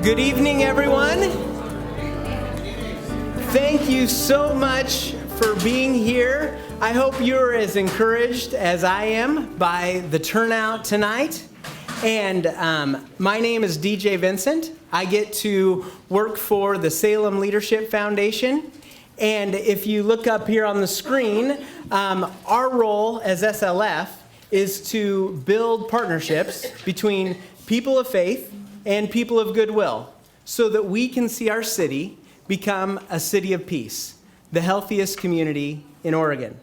Good evening, everyone. Thank you so much for being here. I hope you're as encouraged as I am by the turnout tonight. And my name is DJ Vincent. I get to work for the Salem Leadership Foundation. And if you look up here on the screen, our role as SLF is to build partnerships between people of faith and people of goodwill so that we can see our city become a city of peace, the healthiest community in Oregon.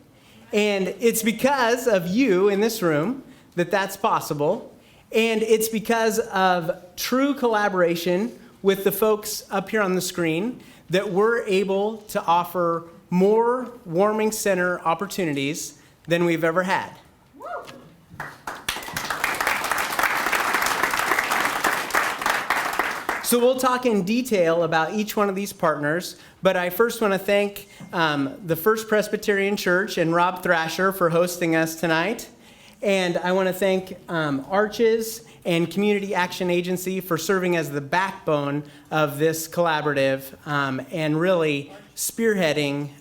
And it's because of you in this room that that's possible. And it's because of true collaboration with the folks up here on the screen that we're able to offer more warming center opportunities than we've ever had. So we'll talk in detail about each one of these partners, but I first want to thank the First Presbyterian Church and Rob Thrasher for hosting us tonight. And I want to thank Arches and Community Action Agency for serving as the backbone of this collaborative and really spearheading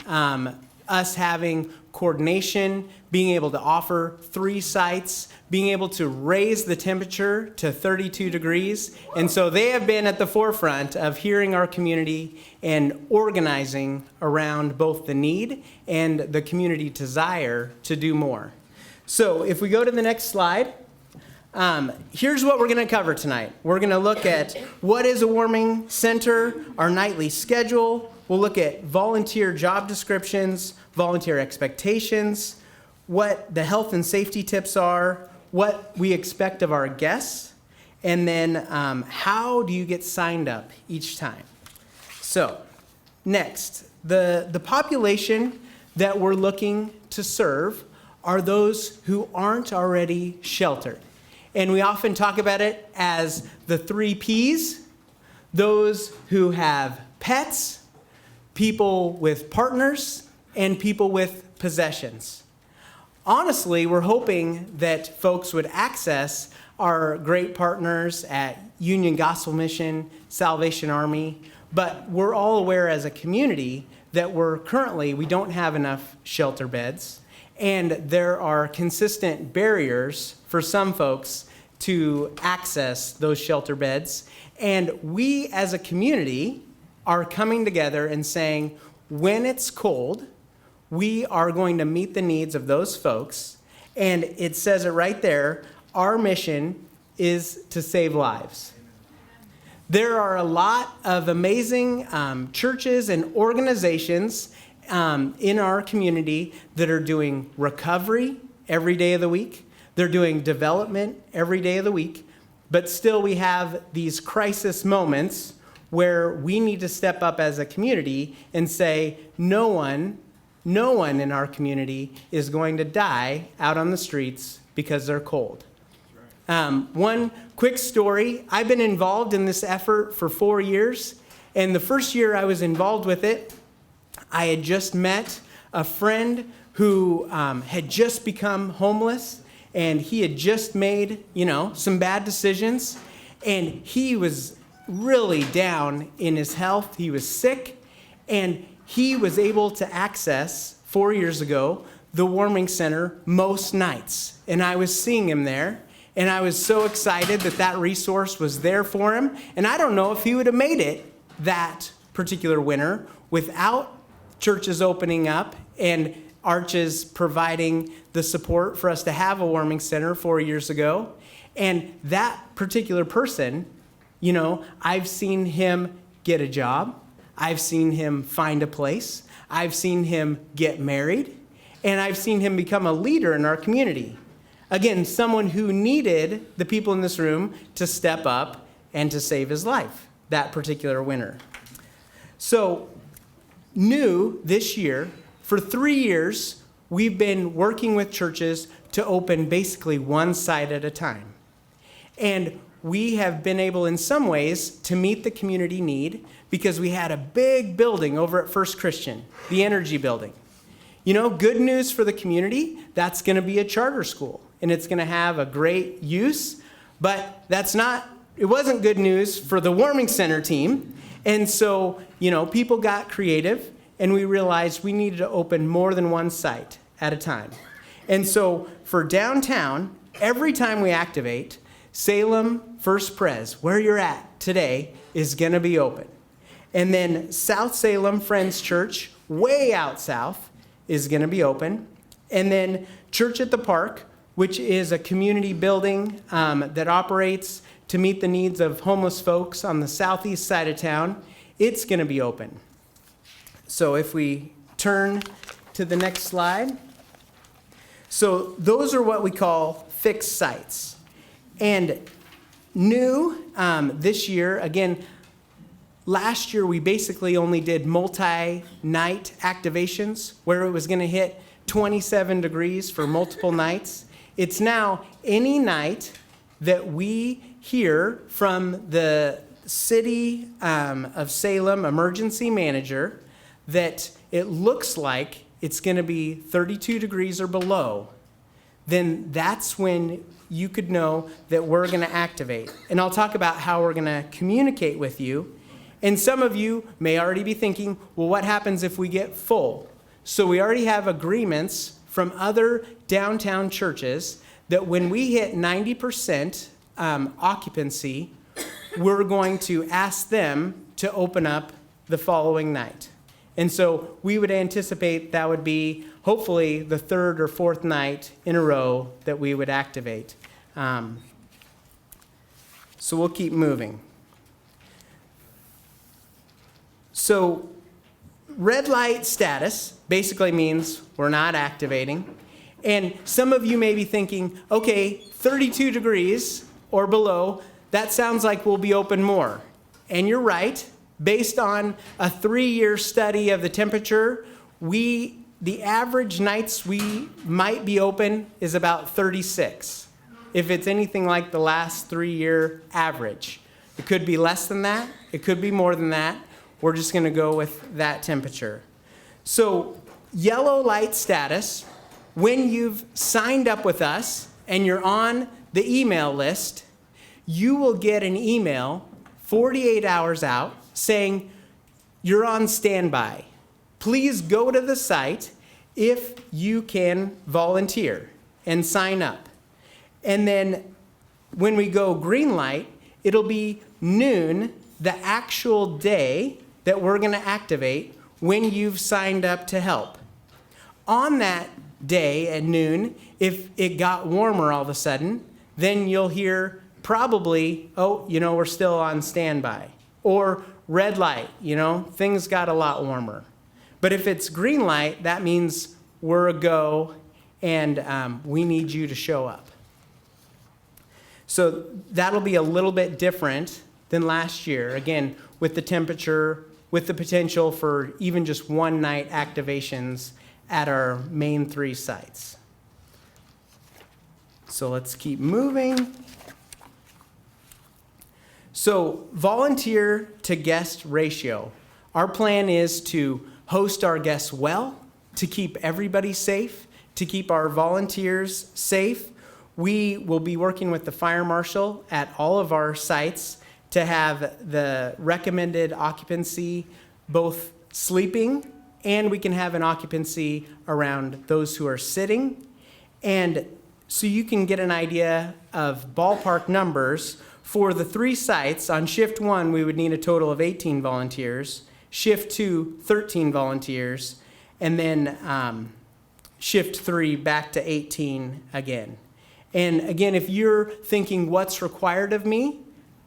us having coordination, being able to offer 3 sites, being able to raise the temperature to 32 degrees. And so they have been at the forefront of hearing our community and organizing around both the need and the community desire to do more. So if we go to the next slide, here's what we're going to cover tonight. We're going to look at what is a warming center, our nightly schedule. We'll look at volunteer job descriptions, volunteer expectations, what the health and safety tips are, what we expect of our guests, and then how do you get signed up each time. So next, the population that we're looking to serve are those who aren't already sheltered. And we often talk about it as the 3 Ps, those who have pets, people with partners, and people with possessions. Honestly, we're hoping that folks would access our great partners at Union Gospel Mission, Salvation Army, but we're all aware as a community that we don't have enough shelter beds, and there are consistent barriers for some folks to access those shelter beds. And we as a community are coming together and saying, when it's cold, we are going to meet the needs of those folks. And it says it right there, our mission is to save lives. There are a lot of amazing churches and organizations in our community that are doing recovery every day of the week. They're doing development every day of the week. But still we have these crisis moments where we need to step up as a community and say, no one in our community is going to die out on the streets because they're cold. One quick story, I've been involved in this effort for 4 years, and the first year I was involved with it, I had just met a friend who had just become homeless, and he had just made, some bad decisions, and he was really down in his health. He was sick, and he was able to access, 4 years ago, the warming center most nights. And I was seeing him there, and I was so excited that resource was there for him. And I don't know if he would have made it that particular winter without churches opening up and Arches providing the support for us to have a warming center 4 years ago. And that particular person, I've seen him get a job. I've seen him find a place. I've seen him get married. And I've seen him become a leader in our community. Again, someone who needed the people in this room to step up and to save his life that particular winter. So, new this year, for 3 years, we've been working with churches to open basically one site at a time. And we have been able, in some ways, to meet the community need because we had a big building over at First Christian, the Energy Building. Good news for the community, that's going to be a charter school, and it's going to have a great use, but that's not it wasn't good news for the warming center team. And so, people got creative, and we realized we needed to open more than one site at a time. And so for downtown, every time we activate, Salem First Pres, where you're at today, is going to be open. And then South Salem Friends Church, way out south, is going to be open. And then Church at the Park, which is a community building that operates to meet the needs of homeless folks on the southeast side of town, it's going to be open. So if we turn to the next slide. So those are what we call fixed sites. And new this year, again, last year we basically only did multi-night activations where it was going to hit 27 degrees for multiple nights. It's now any night that we hear from the City of Salem emergency manager that it looks like it's going to be 32 degrees or below, then that's when you could know that we're going to activate. And I'll talk about how we're going to communicate with you. And some of you may already be thinking, well, what happens if we get full? So we already have agreements from other downtown churches that when we hit 90% occupancy, we're going to ask them to open up the following night. And so we would anticipate that would be hopefully the third or fourth night in a row that we would activate. So we'll keep moving. So red light status basically means we're not activating. And some of you may be thinking, okay, 32 degrees or below, that sounds like we'll be open more. And you're right. Based on a 3-year study of the temperature, the average nights we might be open is about 36. If it's anything like the last 3-year average. It could be less than that. It could be more than that. We're just going to go with that temperature. So yellow light status, when you've signed up with us and you're on the email list, you will get an email 48 hours out saying, you're on standby. Please go to the site if you can volunteer and sign up. And then when we go green light, it'll be noon, the actual day that we're going to activate when you've signed up to help. On that day at noon, if it got warmer all of a sudden, then you'll hear probably, we're still on standby. Or red light, things got a lot warmer. But if it's green light, that means we're a go and we need you to show up. So that'll be a little bit different than last year. Again, with the temperature, with the potential for even just one night activations at our main 3 sites. So let's keep moving. So volunteer to guest ratio. Our plan is to host our guests well, to keep everybody safe, to keep our volunteers safe. We will be working with the fire marshal at all of our sites to have the recommended occupancy, both sleeping, and we can have an occupancy around those who are sitting. And so you can get an idea of ballpark numbers. For the 3 sites, on shift 1, we would need a total of 18 volunteers, shift 2, 13 volunteers, and then shift 3 back to 18 again. And again, if you're thinking what's required of me,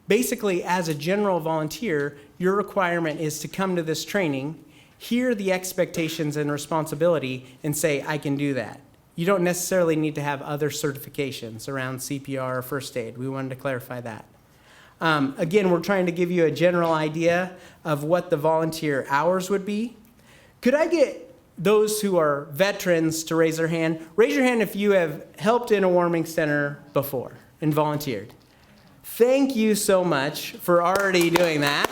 basically as a general volunteer, your requirement is to come to this training, hear the expectations and responsibility, and say, I can do that. You don't necessarily need to have other certifications around CPR or first aid. We wanted to clarify that. Again, we're trying to give you a general idea of what the volunteer hours would be. Could I get those who are veterans to raise their hand? Raise your hand if you have helped in a warming center before and volunteered. Thank you so much for already doing that.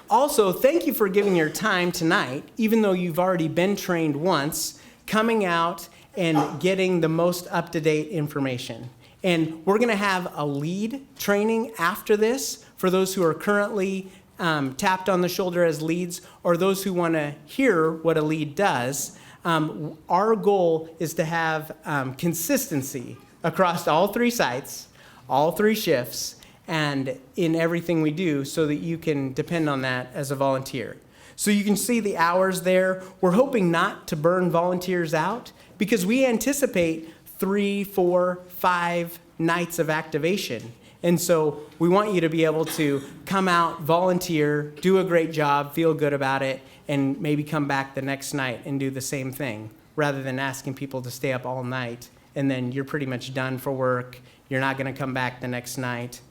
Also, thank you for giving your time tonight, even though you've already been trained once, coming out and getting the most up-to-date information. And we're going to have a lead training after this for those who are currently tapped on the shoulder as leads, or those who want to hear what a lead does. Our goal is to have consistency across all 3 sites, all 3 shifts, and in everything we do, so that you can depend on that as a volunteer. So you can see the hours there. We're hoping not to burn volunteers out because we anticipate 3, 4, 5 nights of activation. And so we want you to be able to come out, volunteer, do a great job, feel good about it, and maybe come back the next night and do the same thing, rather than asking people to stay up all night and then you're pretty much done for work. You're not going to come back the next night.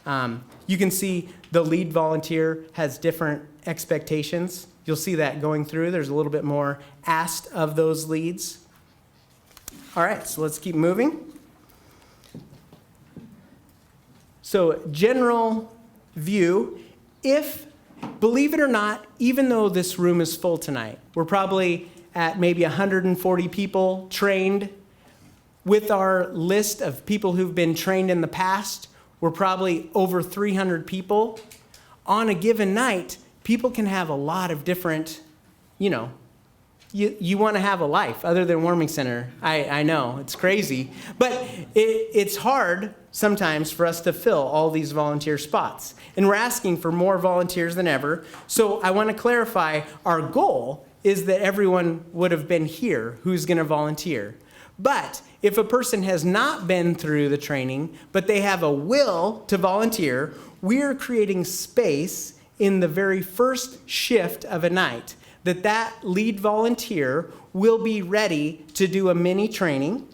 You can see the lead volunteer has different expectations. You'll see that going through. There's a little bit more asked of those leads. All right, so let's keep moving. So general view, believe it or not, even though this room is full tonight, we're probably at maybe 140 people trained. With our list of people who've been trained in the past, we're probably over 300 people. On a given night, people can have a lot of different, you want to have a life other than Warming Center. I know, it's crazy. But it's hard sometimes for us to fill all these volunteer spots. And we're asking for more volunteers than ever. So I want to clarify, our goal is that everyone would have been here who's going to volunteer. But if a person has not been through the training, but they have a will to volunteer, we're creating space in the very first shift of a night that lead volunteer will be ready to do a mini training.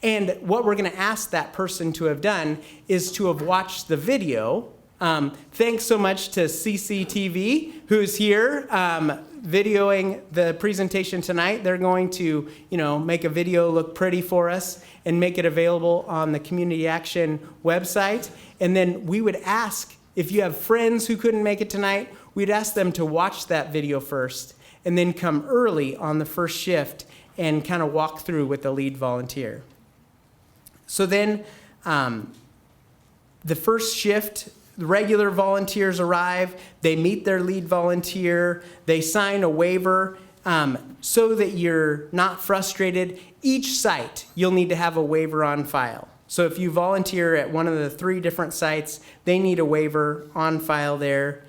And what we're going to ask that person to have done is to have watched the video. Thanks so much to CCTV, who's here videoing the presentation tonight. They're going to, make a video look pretty for us and make it available on the Community Action website. And then we would ask, if you have friends who couldn't make it tonight, we'd ask them to watch that video first and then come early on the first shift and kind of walk through with the lead volunteer. So then the first shift, the regular volunteers arrive, they meet their lead volunteer, they sign a waiver so that you're not frustrated. Each site, you'll need to have a waiver on file. So if you volunteer at one of the 3 different sites, they need a waiver on file there.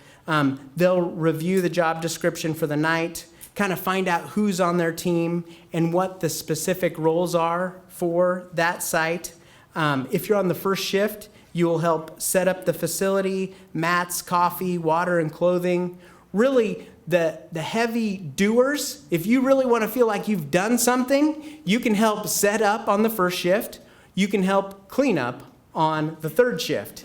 They'll review the job description for the night, kind of find out who's on their team and what the specific roles are for that site. If you're on the first shift, you will help set up the facility, mats, coffee, water, and clothing. Really, the heavy doers, if you really want to feel like you've done something, you can help set up on the first shift. You can help clean up on the third shift.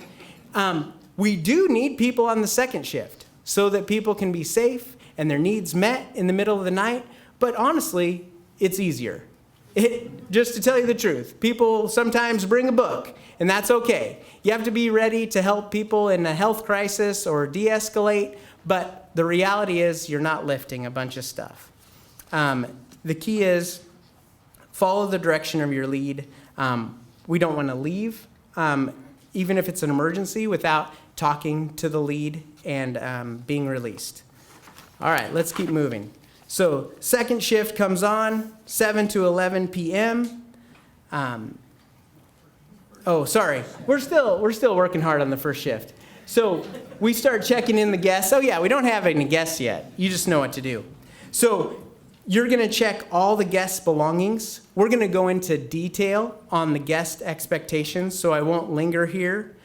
We do need people on the second shift so that people can be safe and their needs met in the middle of the night. But honestly, it's easier. Just to tell you the truth, people sometimes bring a book, and that's okay. You have to be ready to help people in a health crisis or de-escalate, but the reality is you're not lifting a bunch of stuff. The key is follow the direction of your lead. We don't want to leave, even if it's an emergency, without talking to the lead and being released. All right, let's keep moving. So second shift comes on, 7 to 11 p.m. We're still working hard on the first shift. So we start checking in the guests. Oh yeah, we don't have any guests yet. You just know what to do. So you're going to check all the guests' belongings. We're going to go into detail on the guest expectations, so I won't linger here.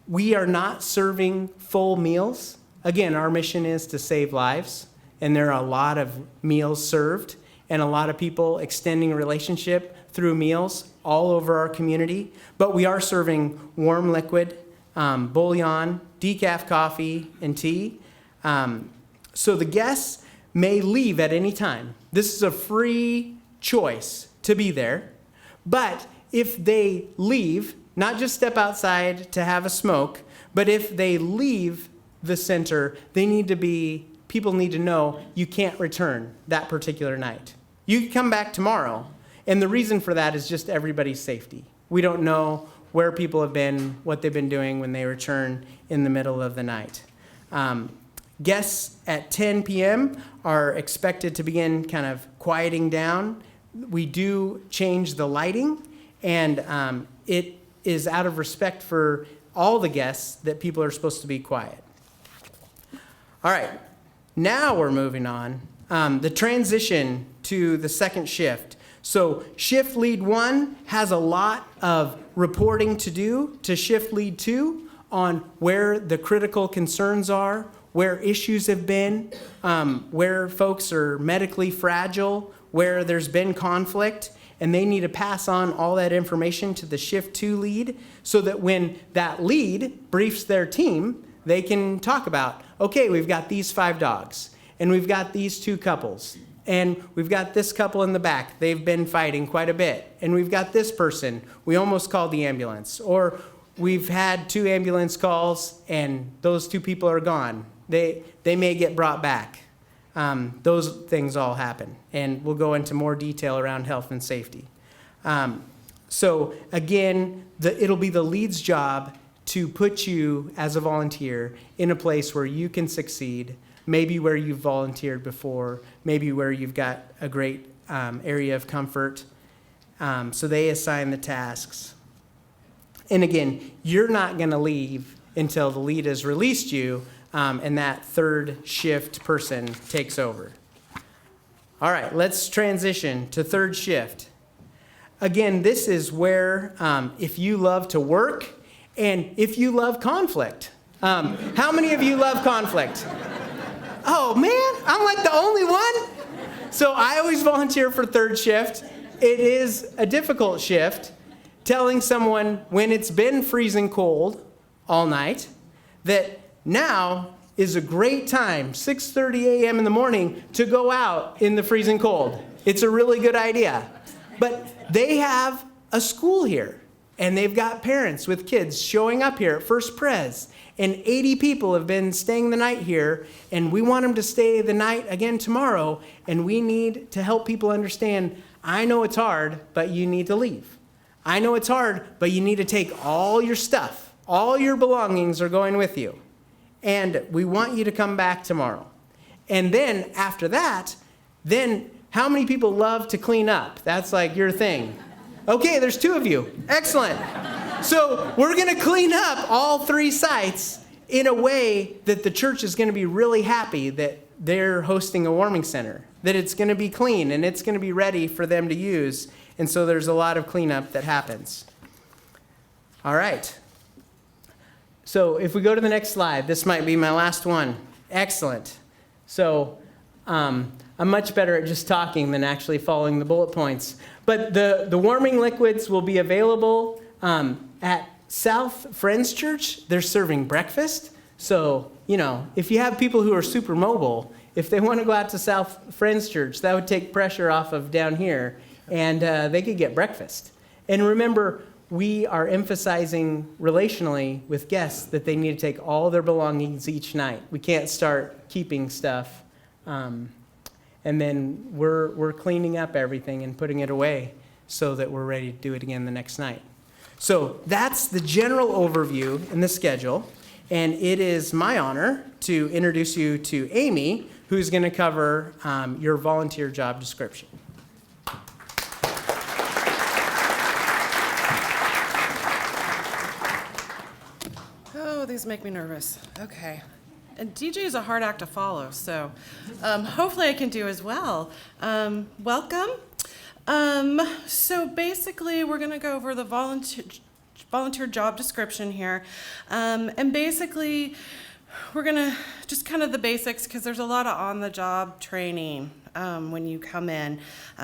We are not serving full meals. Again, our mission is to save lives, and there are a lot of meals served and a lot of people extending a relationship through meals all over our community. But we are serving warm liquid, bouillon, decaf coffee, and tea. So the guests may leave at any time. This is a free choice to be there. But if they leave, not just step outside to have a smoke, but if they leave the center, people need to know you can't return that particular night. You can come back tomorrow And the reason for that is just everybody's safety. We don't know where people have been, what they've been doing when they return in the middle of the night. Guests at 10 p.m. are expected to begin kind of quieting down. We do change the lighting, and it is out of respect for all the guests that people are supposed to be quiet. All right, now we're moving on. The transition to the second shift. So shift lead 1 has a lot of reporting to do to shift lead 2 on where the critical concerns are, where issues have been, where folks are medically fragile, where there's been conflict, and they need to pass on all that information to the shift 2 lead so that when that lead briefs their team, they can talk about, okay, we've got these 5 dogs, and we've got these 2 couples, and we've got this couple in the back. They've been fighting quite a bit. And we've got this person. We almost called the ambulance. Or we've had 2 ambulance calls, and those 2 people are gone. They may get brought back. Those things all happen. And we'll go into more detail around health and safety. So again, it'll be the lead's job to put you as a volunteer in a place where you can succeed, maybe where you've volunteered before, maybe where you've got a great area of comfort. So they assign the tasks. And again, you're not going to leave until the lead has released you and that third shift person takes over. All right, let's transition to third shift. Again, this is where if you love to work and if you love conflict. How many of you love conflict? Oh man, I'm like the only one. So I always volunteer for third shift. It is a difficult shift, telling someone when it's been freezing cold all night that now is a great time, 6:30 a.m. in the morning, to go out in the freezing cold. It's a really good idea. But they have a school here, and they've got parents with kids showing up here at First Pres. And 80 people have been staying the night here, and we want them to stay the night again tomorrow, and we need to help people understand, I know it's hard, but you need to leave. I know it's hard, but you need to take all your stuff. All your belongings are going with you. And we want you to come back tomorrow. And then after that, then how many people love to clean up? That's like your thing. Okay, there's 2 of you. Excellent. So we're going to clean up all 3 sites in a way that the church is going to be really happy that they're hosting a warming center, that it's going to be clean and it's going to be ready for them to use. And so there's a lot of cleanup that happens. All right. So if we go to the next slide, this might be my last one. Excellent. So I'm much better at just talking than actually following the bullet points. But the warming liquids will be available at South Friends Church. They're serving breakfast. So, if you have people who are super mobile, if they want to go out to South Friends Church, that would take pressure off of down here, and they could get breakfast. And remember, we are emphasizing relationally with guests that they need to take all their belongings each night. We can't start keeping stuff. And then we're cleaning up everything and putting it away so that we're ready to do it again the next night. So that's the general overview in the schedule. And it is my honor to introduce you to Amy, who's going to cover your volunteer job description. Oh, these make me nervous. Okay. And DJ is a hard act to follow, so hopefully I can do as well. Welcome. So basically, we're going to go over the volunteer job description here. And basically, we're going to just kind of the basics, because there's a lot of on-the-job training when you come in,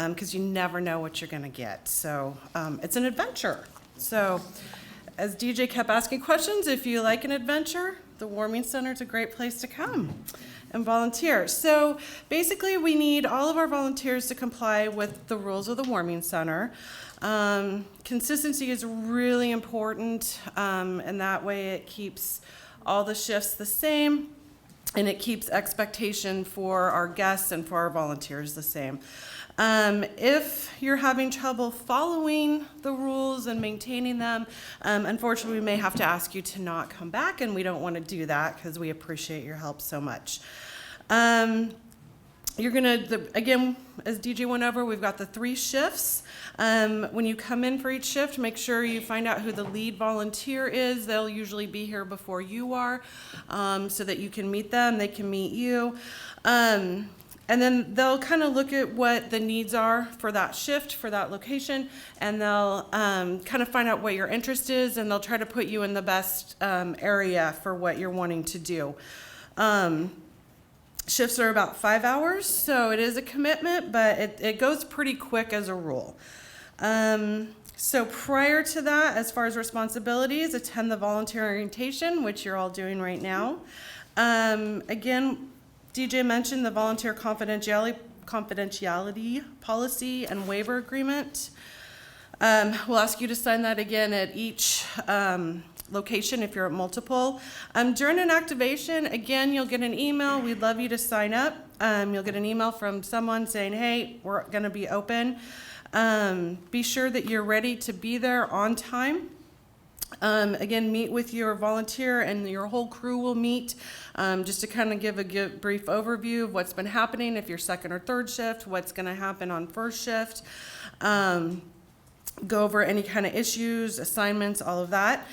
because you never know what you're going to get. So it's an adventure. So as DJ kept asking questions, if you like an adventure, the Warming Center is a great place to come and volunteer. So basically, we need all of our volunteers to comply with the rules of the Warming Center. Consistency is really important, and that way it keeps all the shifts the same. and it keeps expectation for our guests and for our volunteers the same. If you're having trouble following the rules and maintaining them, unfortunately, we may have to ask you to not come back, and we don't want to do that because we appreciate your help so much. You're gonna, again, as DJ went over, we've got the 3 shifts. When you come in for each shift, make sure you find out who the lead volunteer is. They'll usually be here before you are, so that you can meet them, they can meet you. And then they'll kind of look at what the needs are for that shift, for that location, and they'll kind of find out what your interest is, and they'll try to put you in the best area for what you're wanting to do. Shifts are about 5 hours, so it is a commitment, but it goes pretty quick as a rule. So prior to that, as far as responsibilities, attend the volunteer orientation, which you're all doing right now. Again, DJ mentioned the volunteer confidentiality policy and waiver agreement. We'll ask you to sign that again at each location if you're at multiple. During an activation, again, you'll get an email. We'd love you to sign up. You'll get an email from someone saying, hey, we're going to be open. Be sure that you're ready to be there on time. Again, meet with your volunteer, and your whole crew will meet just to kind of give a brief overview of what's been happening if you're second or third shift, what's going to happen on first shift. Go over any kind of issues, assignments, all of that.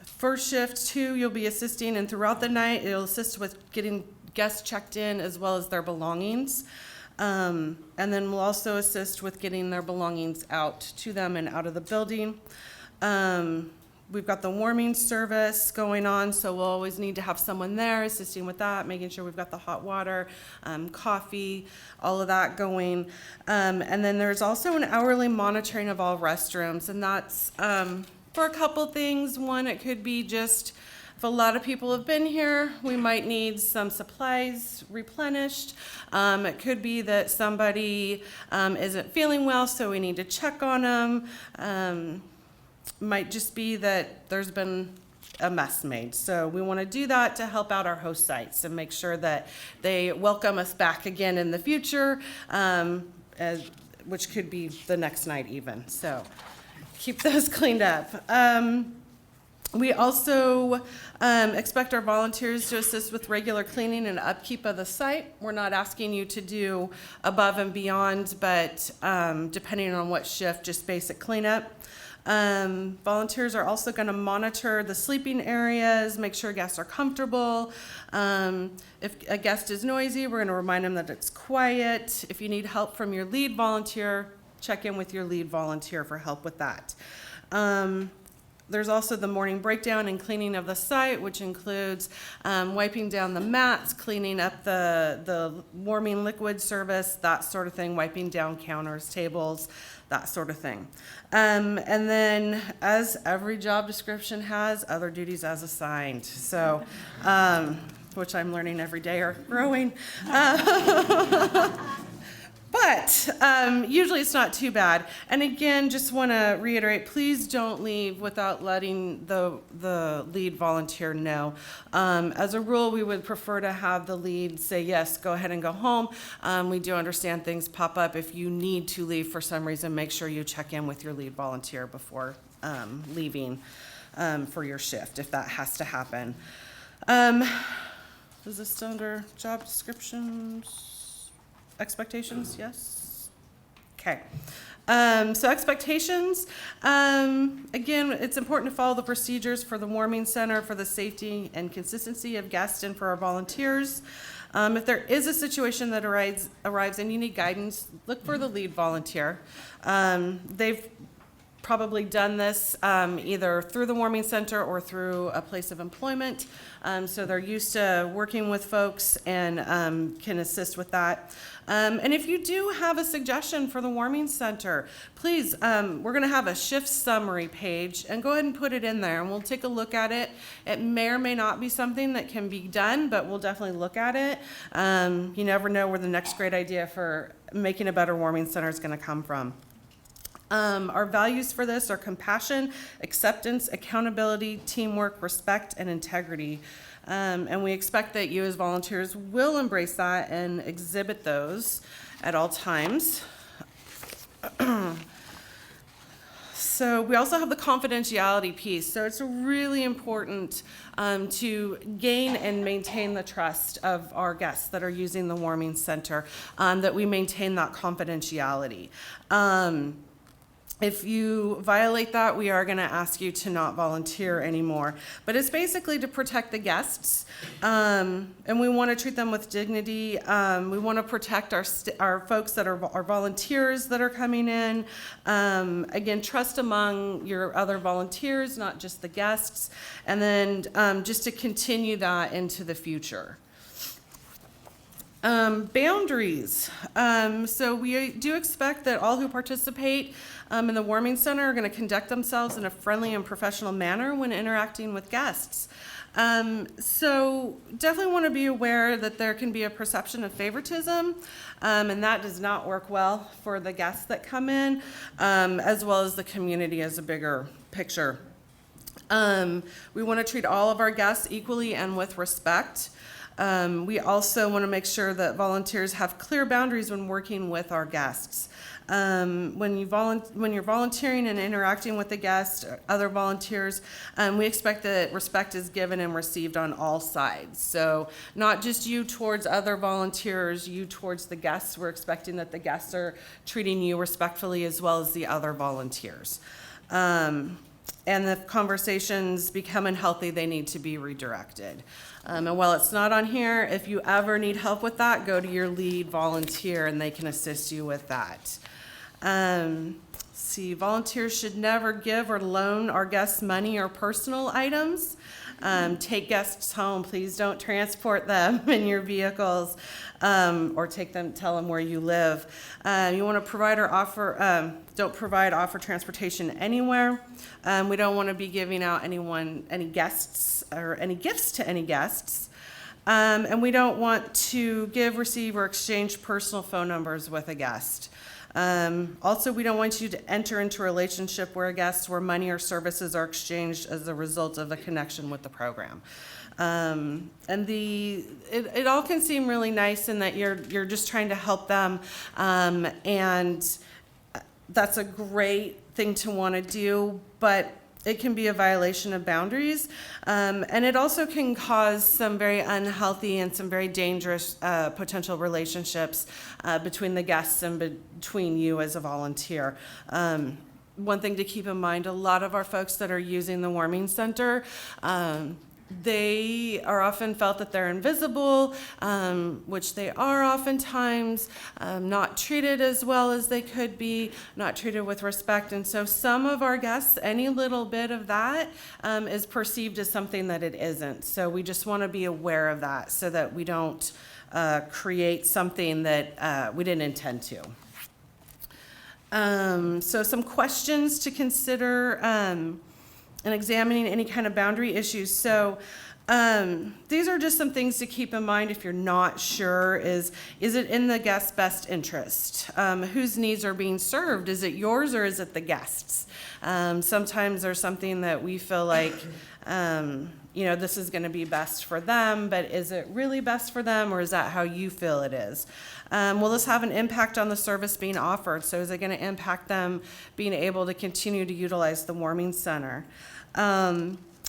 First shift, too, you'll be assisting, and throughout the night, it'll assist with getting guests checked in as well as their belongings. And then we'll also assist with getting their belongings out to them and out of the building. We've got the warming service going on, so we'll always need to have someone there assisting with that, making sure we've got the hot water, coffee, all of that going. And then there's also an hourly monitoring of all restrooms, and that's for a couple things. One, it could be just if a lot of people have been here, we might need some supplies replenished. It could be that somebody isn't feeling well, so we need to check on them. Might just be that there's been a mess made. So we want to do that to help out our host sites and make sure that they welcome us back again in the future, which could be the next night even. So keep those cleaned up. We also expect our volunteers to assist with regular cleaning and upkeep of the site. We're not asking you to do above and beyond, but depending on what shift, just basic cleanup. Volunteers are also going to monitor the sleeping areas, make sure guests are comfortable. If a guest is noisy, we're going to remind them that it's quiet. If you need help from your lead volunteer, check in with your lead volunteer for help with that. There's also the morning breakdown and cleaning of the site, which includes wiping down the mats, cleaning up the warming liquid service, that sort of thing, wiping down counters, tables, that sort of thing. And then, as every job description has, other duties as assigned. So, which I'm learning every day are growing. But usually it's not too bad. And again, just want to reiterate, please don't leave without letting the lead volunteer know. As a rule, we would prefer to have the lead say, yes, go ahead and go home. We do understand things pop up. If you need to leave for some reason, make sure you check in with your lead volunteer before leaving for your shift, if that has to happen. Is this under job descriptions? Expectations, yes? Okay. So expectations, again, it's important to follow the procedures for the warming center for the safety and consistency of guests and for our volunteers. If there is a situation that arrives and you need guidance, look for the lead volunteer. They've probably done this either through the warming center or through a place of employment. So they're used to working with folks and can assist with that. And if you do have a suggestion for the warming center, please, we're going to have a shift summary page, and go ahead and put it in there, and we'll take a look at it. It may or may not be something that can be done, but we'll definitely look at it. You never know where the next great idea for making a better warming center is going to come from. Our values for this are compassion, acceptance, accountability, teamwork, respect, and integrity. And we expect that you as volunteers will embrace that and exhibit those at all times. So we also have the confidentiality piece. So it's really important to gain and maintain the trust of our guests that are using the warming center, that we maintain that confidentiality. If you violate that, we are going to ask you to not volunteer anymore. But it's basically to protect the guests, and we want to treat them with dignity. We want to protect our folks that are our volunteers that are coming in. Again, trust among your other volunteers, not just the guests, and then just to continue that into the future. Boundaries. So we do expect that all who participate in the warming center are going to conduct themselves in a friendly and professional manner when interacting with guests. So definitely want to be aware that there can be a perception of favoritism, and that does not work well for the guests that come in, as well as the community as a bigger picture. We want to treat all of our guests equally and with respect. We also want to make sure that volunteers have clear boundaries when working with our guests. When you're volunteering and interacting with the guests, other volunteers, we expect that respect is given and received on all sides. So not just you towards other volunteers, you towards the guests. We're expecting that the guests are treating you respectfully as well as the other volunteers. And if conversations become unhealthy, they need to be redirected. And while it's not on here, if you ever need help with that, go to your lead volunteer and they can assist you with that. Volunteers should never give or loan our guests money or personal items. Take guests home. Please don't transport them in your vehicles, or tell them where you live. You want to provide or offer, offer transportation anywhere. We don't want to be giving out any guests or any gifts to any guests. And we don't want to give, receive, or exchange personal phone numbers with a guest. Also, we don't want you to enter into a relationship where money or services are exchanged as a result of a connection with the program. And it all can seem really nice in that you're just trying to help them, and that's a great thing to want to do, but it can be a violation of boundaries, and it also can cause some very unhealthy and some very dangerous potential relationships between the guests and between you as a volunteer. One thing to keep in mind, a lot of our folks that are using the warming center, they are often felt that they're invisible, which they are oftentimes, not treated as well as they could be, not treated with respect. And so some of our guests, any little bit of that is perceived as something that it isn't. So we just want to be aware of that so that we don't create something that we didn't intend to. So some questions to consider and examining any kind of boundary issues. So these are just some things to keep in mind if you're not sure. Is it in the guest's best interest? Whose needs are being served? Is it yours or is it the guest's? Sometimes there's something that we feel like, this is going to be best for them, but is it really best for them, or is that how you feel it is? Will this have an impact on the service being offered? So is it going to impact them being able to continue to utilize the warming center?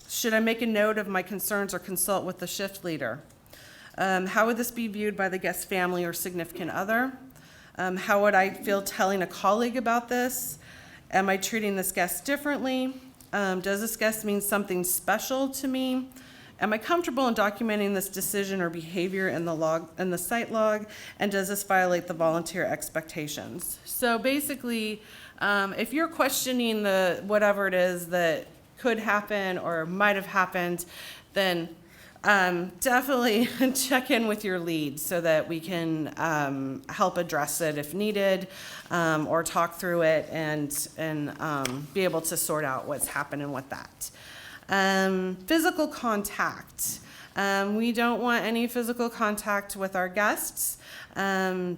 Should I make a note of my concerns or consult with the shift leader? How would this be viewed by the guest family or significant other? How would I feel telling a colleague about this? Am I treating this guest differently? Does this guest mean something special to me? Am I comfortable in documenting this decision or behavior in the site log? And does this violate the volunteer expectations? So basically, if you're questioning whatever it is that could happen or might have happened, then definitely check in with your lead so that we can help address it if needed, or talk through it and be able to sort out what's happening with that. Physical contact. We don't want any physical contact with our guests. You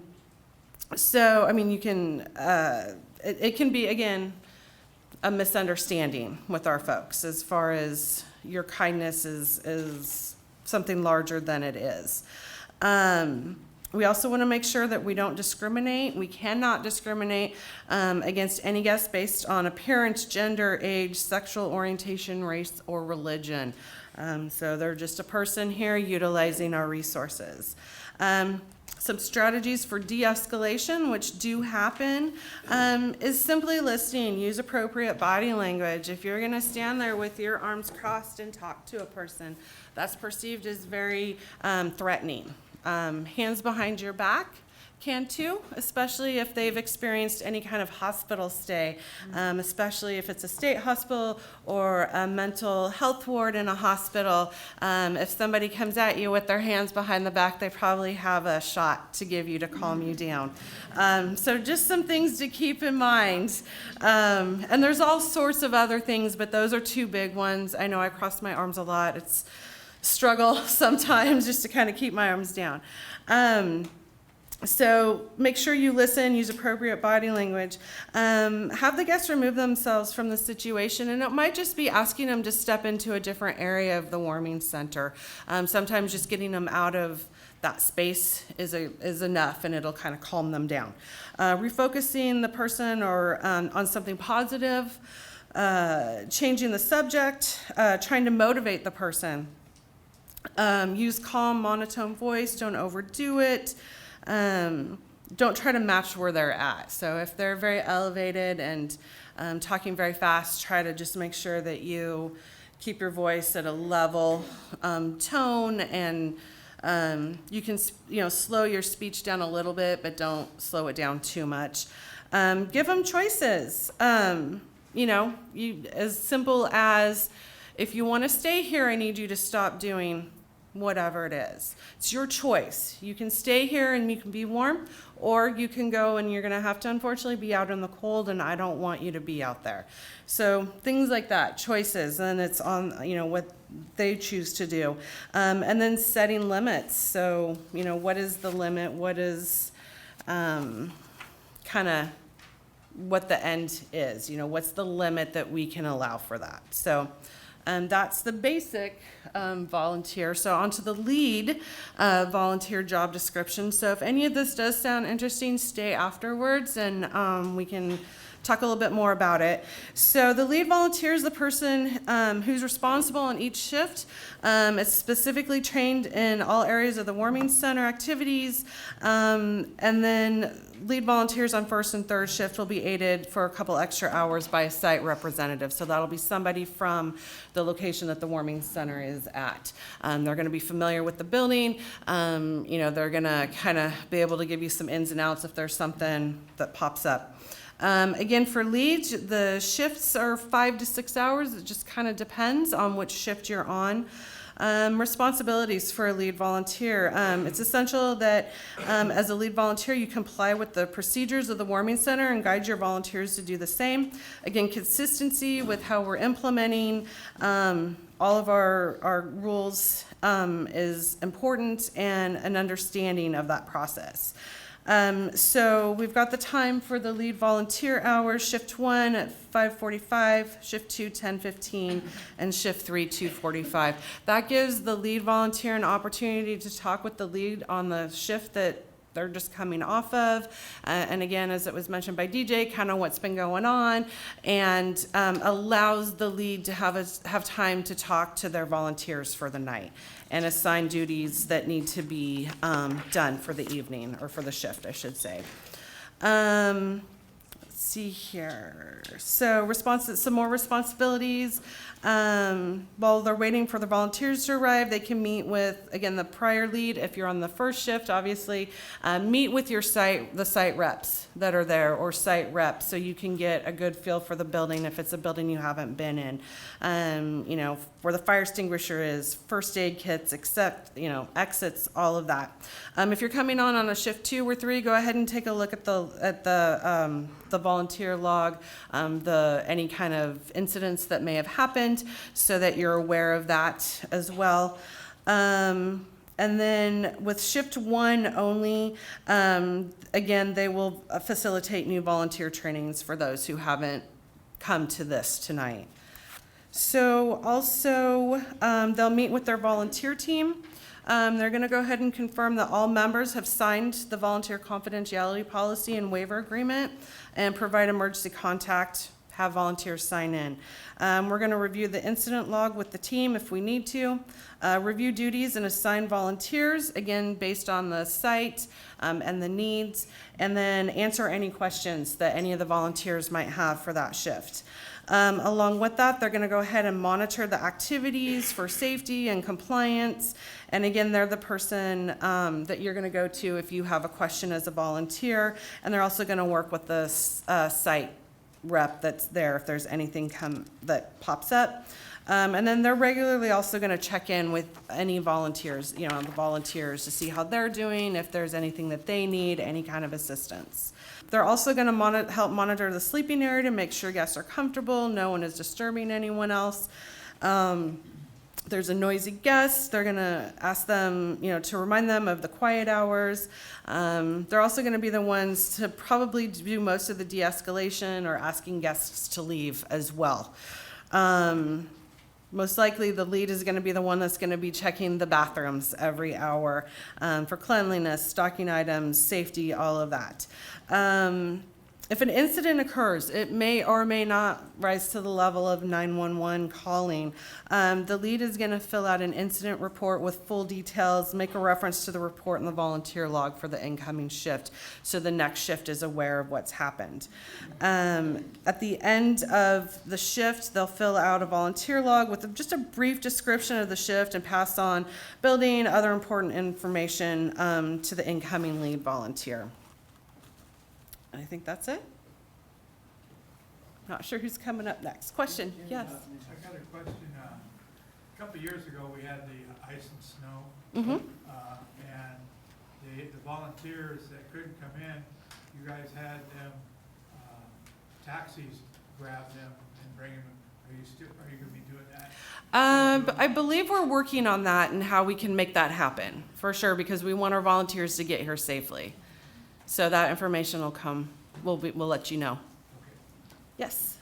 can, it can be, again, a misunderstanding with our folks as far as your kindness is something larger than it is. We also want to make sure that we don't discriminate. We cannot discriminate against any guest based on appearance, gender, age, sexual orientation, race, or religion. So they're just a person here utilizing our resources. Some strategies for de-escalation, which do happen, is simply listening. Use appropriate body language. If you're going to stand there with your arms crossed and talk to a person, that's perceived as very threatening. Hands behind your back can too, especially if they've experienced any kind of hospital stay, especially if it's a state hospital or a mental health ward in a hospital. If somebody comes at you with their hands behind the back, they probably have a shot to give you to calm you down. So just some things to keep in mind. And there's all sorts of other things, but those are two big ones. I know I cross my arms a lot. It's a struggle sometimes just to kind of keep my arms down. So make sure you listen, use appropriate body language. Have the guests remove themselves from the situation, and it might just be asking them to step into a different area of the warming center. Sometimes just getting them out of that space is enough, and it'll kind of calm them down. Refocusing the person or on something positive, changing the subject, trying to motivate the person. Use calm, monotone voice, don't overdo it. Don't try to match where they're at. So if they're very elevated and talking very fast, try to just make sure that you keep your voice at a level tone, and you can slow your speech down a little bit, but don't slow it down too much. Give them choices. As simple as, if you want to stay here, I need you to stop doing whatever it is. It's your choice. You can stay here and you can be warm, or you can go and you're going to have to unfortunately be out in the cold, and I don't want you to be out there. So things like that, choices, and it's on what they choose to do. And then setting limits. So what is the limit? What is kind of what the end is? What's the limit that we can allow for that? So that's the basic volunteer. So onto the lead volunteer job description. So if any of this does sound interesting, stay afterwards and we can talk a little bit more about it. So the lead volunteer is the person who's responsible on each shift. It's specifically trained in all areas of the warming center activities. And then lead volunteers on first and third shift will be aided for a couple extra hours by a site representative. So that'll be somebody from the location that the warming center is at. They're going to be familiar with the building. They're going to kind of be able to give you some ins and outs if there's something that pops up. Again, for leads, the shifts are 5 to 6 hours. It just kind of depends on which shift you're on. Responsibilities for a lead volunteer. It's essential that as a lead volunteer, you comply with the procedures of the warming center and guide your volunteers to do the same. Again, consistency with how we're implementing all of our rules is important, and an understanding of that process. So we've got the time for the lead volunteer hours: shift 1 at 5:45, shift 2 10:15, and shift 3 2:45. That gives the lead volunteer an opportunity to talk with the lead on the shift that they're just coming off of, and again, as it was mentioned by DJ, kind of what's been going on, and allows the lead to have time to talk to their volunteers for the night and assign duties that need to be done for the evening, or for the shift, I should say. Let's see here. So some more responsibilities. While they're waiting for the volunteers to arrive, they can meet with, again, the prior lead. If you're on the first shift, obviously, meet with the site reps that are there, or site reps, so you can get a good feel for the building if it's a building you haven't been in. Where the fire extinguisher is, first aid kits, exits, all of that. If you're coming on a shift 2 or 3, go ahead and take a look at the volunteer log, any kind of incidents that may have happened, so that you're aware of that as well. And then with shift 1 only, again, they will facilitate new volunteer trainings for those who haven't come to this tonight. So also, they'll meet with their volunteer team. They're going to go ahead and confirm that all members have signed the volunteer confidentiality policy and waiver agreement and provide emergency contact, have volunteers sign in. We're going to review the incident log with the team if we need to, review duties and assign volunteers, again, based on the site and the needs, and then answer any questions that any of the volunteers might have for that shift. Along with that, they're going to go ahead and monitor the activities for safety and compliance. And again, they're the person that you're going to go to if you have a question as a volunteer. And they're also going to work with the site rep that's there if there's anything that pops up. And then they're regularly also going to check in with any volunteers, the volunteers, to see how they're doing, if there's anything that they need, any kind of assistance. They're also going to help monitor the sleeping area to make sure guests are comfortable, no one is disturbing anyone else. There's a noisy guest, they're going to ask them, to remind them of the quiet hours. They're also going to be the ones to probably do most of the de-escalation or asking guests to leave as well. Most likely the lead is going to be the one that's going to be checking the bathrooms every hour for cleanliness, stocking items, safety, all of that. If an incident occurs, it may or may not rise to the level of 911 calling. The lead is going to fill out an incident report with full details, make a reference to the report in the volunteer log for the incoming shift, so the next shift is aware of what's happened. At the end of the shift, they'll fill out a volunteer log with just a brief description of the shift and pass on building, other important information to the incoming lead volunteer. I think that's it. Not sure who's coming up next. Question? Yes. I got a question. A couple of years ago, we had the ice and snow, Mm-hmm. and the volunteers that couldn't come in, you guys had them, taxis grab them and bring them. Are you going to be doing that? I believe we're working on that and how we can make that happen, for sure, because we want our volunteers to get here safely. So that information will come. We'll let you know. Okay. Yes.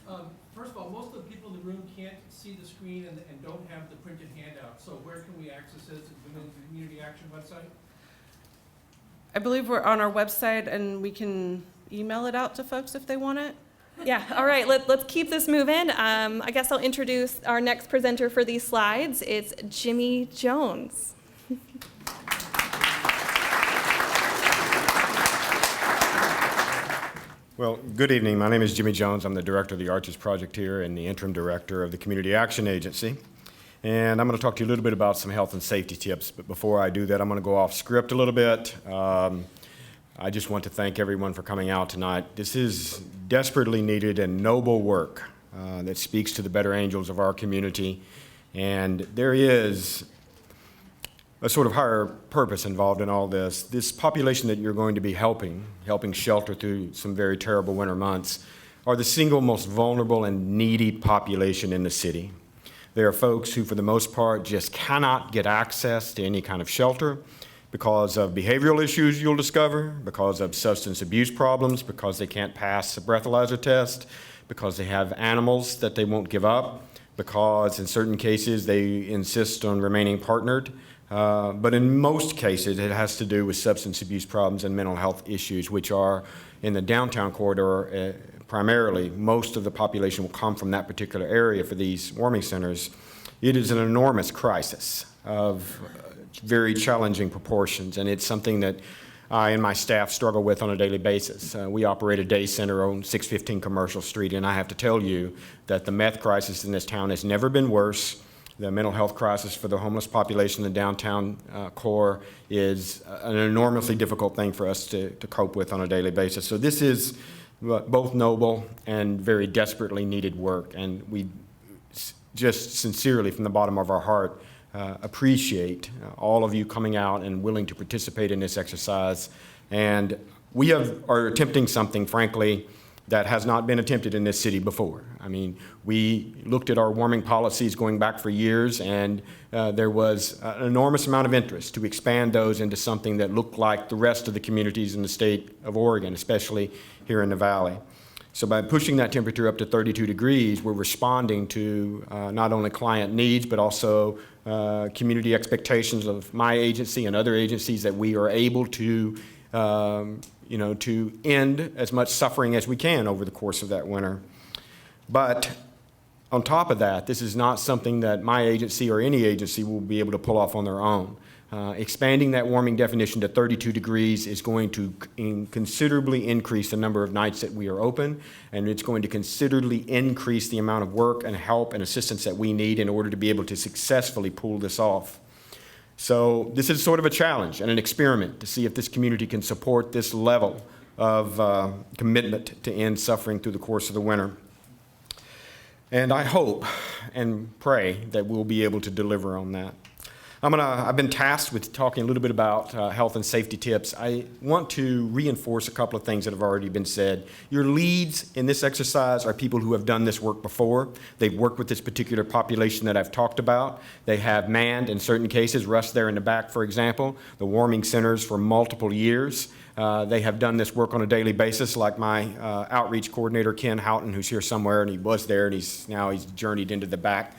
First of all, most of the people in the room can't see the screen and don't have the printed handout. So where can we access it? Within the Community Action website? I believe we're on our website and we can email it out to folks if they want it. Yeah, all right, let's keep this moving. I guess I'll introduce our next presenter for these slides. It's Jimmy Jones. Well, good evening. My name is Jimmy Jones. I'm the director of the Arches Project here and the interim director of the Community Action Agency. And I'm going to talk to you a little bit about some health and safety tips. But before I do that, I'm going to go off script a little bit. I just want to thank everyone for coming out tonight. This is desperately needed and noble work that speaks to the better angels of our community. And there is a sort of higher purpose involved in all this. This population that you're going to be helping shelter through some very terrible winter months, are the single most vulnerable and needy population in the city. They are folks who, for the most part, just cannot get access to any kind of shelter because of behavioral issues you'll discover, because of substance abuse problems, because they can't pass a breathalyzer test, because they have animals that they won't give up, because in certain cases they insist on remaining partnered. But in most cases, it has to do with substance abuse problems and mental health issues, which are in the downtown corridor primarily. Most of the population will come from that particular area for these warming centers. It is an enormous crisis of very challenging proportions, and it's something that I and my staff struggle with on a daily basis. We operate a day center on 615 Commercial Street, and I have to tell you that the meth crisis in this town has never been worse. The mental health crisis for the homeless population in the downtown core is an enormously difficult thing for us to cope with on a daily basis. So this is both noble and very desperately needed work, and we just sincerely, from the bottom of our heart, appreciate all of you coming out and willing to participate in this exercise. And we are attempting something, frankly, that has not been attempted in this city before. I mean, we looked at our warming policies going back for years, and there was an enormous amount of interest to expand those into something that looked like the rest of the communities in the state of Oregon, especially here in the Valley. So by pushing that temperature up to 32 degrees, we're responding to not only client needs, but also community expectations of my agency and other agencies that we are able to, to end as much suffering as we can over the course of that winter. But on top of that, this is not something that my agency or any agency will be able to pull off on their own. Expanding that warming definition to 32 degrees is going to considerably increase the number of nights that we are open, and it's going to considerably increase the amount of work and help and assistance that we need in order to be able to successfully pull this off. So this is sort of a challenge and an experiment to see if this community can support this level of commitment to end suffering through the course of the winter. And I hope and pray that we'll be able to deliver on that. I've been tasked with talking a little bit about health and safety tips. I want to reinforce a couple of things that have already been said. Your leads in this exercise are people who have done this work before. They've worked with this particular population that I've talked about. They have manned, in certain cases, Russ there in the back, for example, the warming centers for multiple years. They have done this work on a daily basis, like my outreach coordinator, Ken Houghton, who's here somewhere, and he was there, and he's journeyed into the back.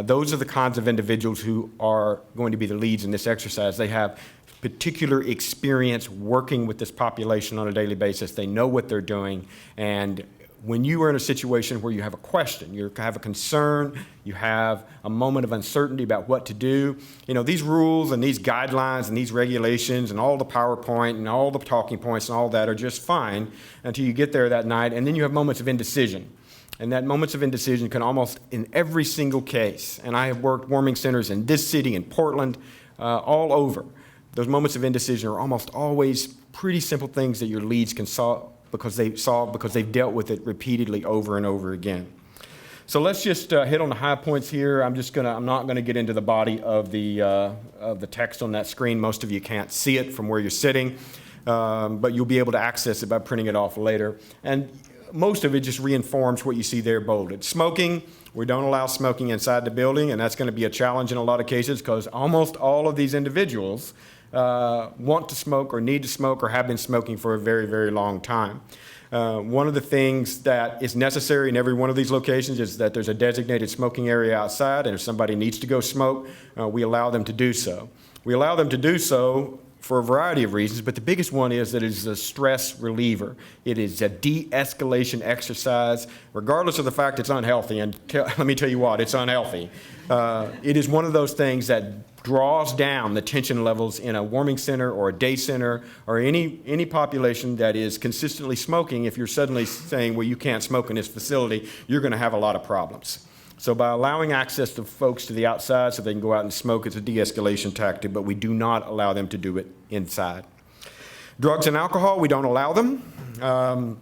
Those are the kinds of individuals who are going to be the leads in this exercise. They have particular experience working with this population on a daily basis. They know what they're doing. And when you are in a situation where you have a question, you have a concern, you have a moment of uncertainty about what to do, these rules and these guidelines and these regulations and all the PowerPoint and all the talking points and all that are just fine until you get there that night, and then you have moments of indecision. And that moments of indecision can almost in every single case, and I have worked warming centers in this city, in Portland, all over. Those moments of indecision are almost always pretty simple things that your leads can solve because they've dealt with it repeatedly over and over again. So let's just hit on the high points here. I'm not gonna get into the body of the text on that screen. Most of you can't see it from where you're sitting, but you'll be able to access it by printing it off later. And most of it just reinforms what you see there bolded. Smoking, we don't allow smoking inside the building, and that's going to be a challenge in a lot of cases because almost all of these individuals want to smoke or need to smoke or have been smoking for a very, very long time. One of the things that is necessary in every one of these locations is that there's a designated smoking area outside, and if somebody needs to go smoke, we allow them to do so. We allow them to do so for a variety of reasons, but the biggest one is that it is a stress reliever. It is a de-escalation exercise, regardless of the fact it's unhealthy, and let me tell you what, it's unhealthy. It is one of those things that draws down the tension levels in a warming center or a day center or any population that is consistently smoking. If you're suddenly saying, well, you can't smoke in this facility, you're going to have a lot of problems. So by allowing access to folks to the outside so they can go out and smoke, it's a de-escalation tactic, but we do not allow them to do it inside. Drugs and alcohol, we don't allow them.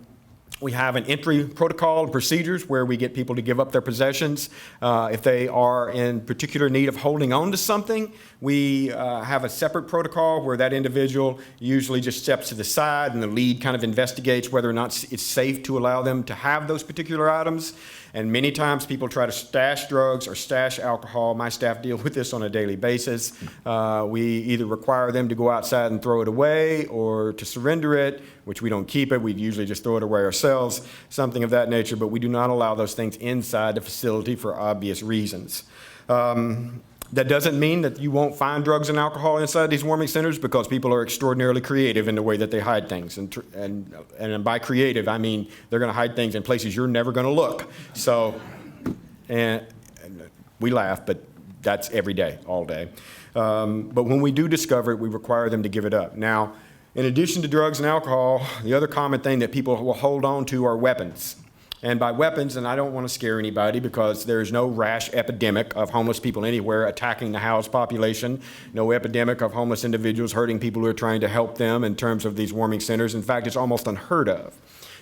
We have an entry protocol and procedures where we get people to give up their possessions. If they are in particular need of holding on to something, we have a separate protocol where that individual usually just steps to the side and the lead kind of investigates whether or not it's safe to allow them to have those particular items. And many times people try to stash drugs or stash alcohol. My staff deal with this on a daily basis. We either require them to go outside and throw it away or to surrender it, which we don't keep it. We usually just throw it away ourselves, something of that nature, but we do not allow those things inside the facility for obvious reasons. That doesn't mean that you won't find drugs and alcohol inside these warming centers because people are extraordinarily creative in the way that they hide things. And by creative, I mean they're going to hide things in places you're never going to look. So, and we laugh, but that's every day, all day. But when we do discover it, we require them to give it up. Now, in addition to drugs and alcohol, the other common thing that people will hold on to are weapons. And by weapons, and I don't want to scare anybody because there's no rash epidemic of homeless people anywhere attacking the housed population, no epidemic of homeless individuals hurting people who are trying to help them in terms of these warming centers. In fact, it's almost unheard of.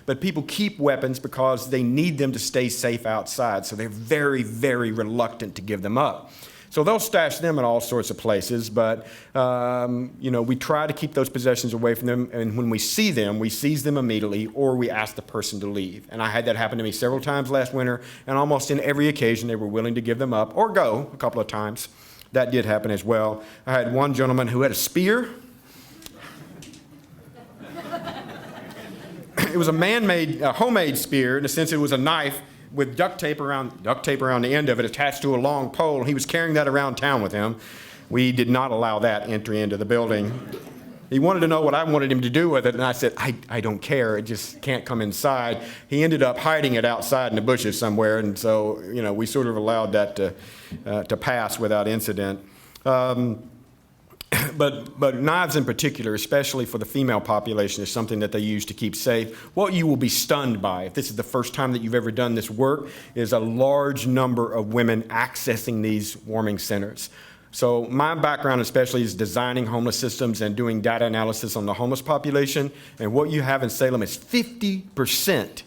But people keep weapons because they need them to stay safe outside, so they're very, very reluctant to give them up. So they'll stash them in all sorts of places, but we try to keep those possessions away from them, and when we see them, we seize them immediately, or we ask the person to leave. And I had that happen to me several times last winter, and almost in every occasion they were willing to give them up, or go a couple of times. That did happen as well. I had one gentleman who had a spear. it was a man-made, homemade spear. In a sense, it was a knife with duct tape around the end of it attached to a long pole. He was carrying that around town with him. We did not allow that entry into the building. He wanted to know what I wanted him to do with it, and I said, I don't care. It just can't come inside. He ended up hiding it outside in the bushes somewhere, and so, we sort of allowed that to pass without incident. But knives in particular, especially for the female population, is something that they use to keep safe. What you will be stunned by, if this is the first time that you've ever done this work, is a large number of women accessing these warming centers. So my background especially is designing homeless systems and doing data analysis on the homeless population. And what you have in Salem is 50%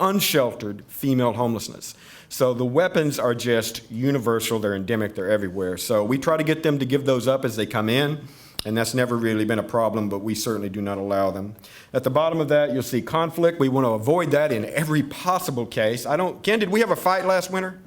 unsheltered female homelessness. So the weapons are just universal, they're endemic, they're everywhere. So we try to get them to give those up as they come in, and that's never really been a problem, but we certainly do not allow them. At the bottom of that, you'll see conflict. We want to avoid that in every possible case. Ken, did we have a fight last winter?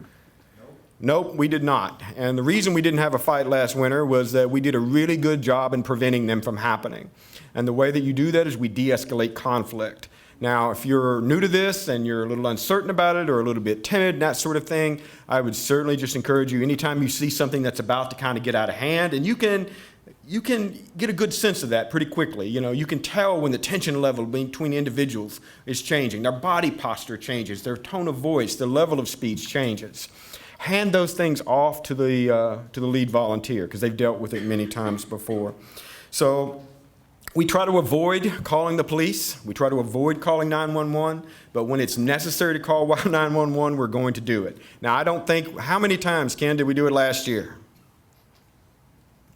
Nope, we did not. And the reason we didn't have a fight last winter was that we did a really good job in preventing them from happening. And the way that you do that is we de-escalate conflict. Now, if you're new to this and you're a little uncertain about it or a little bit timid and that sort of thing, I would certainly just encourage you, anytime you see something that's about to kind of get out of hand, and you can get a good sense of that pretty quickly. You can tell when the tension level between individuals is changing. Their body posture changes, their tone of voice, their level of speech changes. Hand those things off to the lead volunteer because they've dealt with it many times before. So we try to avoid calling the police. We try to avoid calling 911, but when it's necessary to call 911, we're going to do it. Now, I don't think, how many times, Ken, did we do it last year?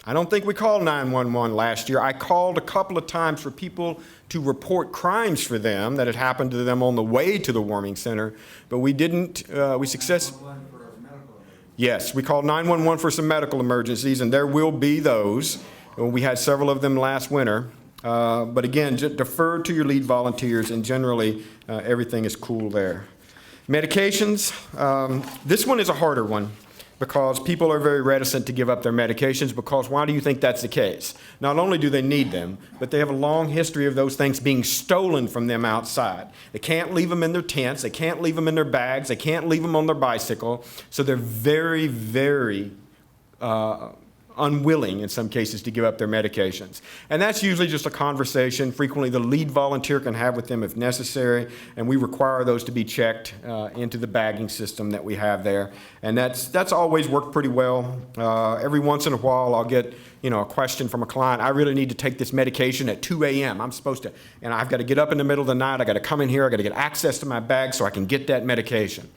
I don't think we called 911 last year. I called a couple of times for people to report crimes for them that had happened to them on the way to the warming center, but we didn't, Yes, we called 911 for some medical emergencies, and there will be those. We had several of them last winter. But again, just defer to your lead volunteers, and generally everything is cool there. Medications, this one is a harder one because people are very reticent to give up their medications because why do you think that's the case? Not only do they need them, but they have a long history of those things being stolen from them outside. They can't leave them in their tents, they can't leave them in their bags, they can't leave them on their bicycle, so they're very, very unwilling in some cases to give up their medications. And that's usually just a conversation frequently the lead volunteer can have with them if necessary, and we require those to be checked into the bagging system that we have there. And that's always worked pretty well. Every once in a while I'll get a question from a client, I really need to take this medication at 2 a.m. I'm supposed to, and I've got to get up in the middle of the night, I got to come in here, I got to get access to my bag so I can get that medication.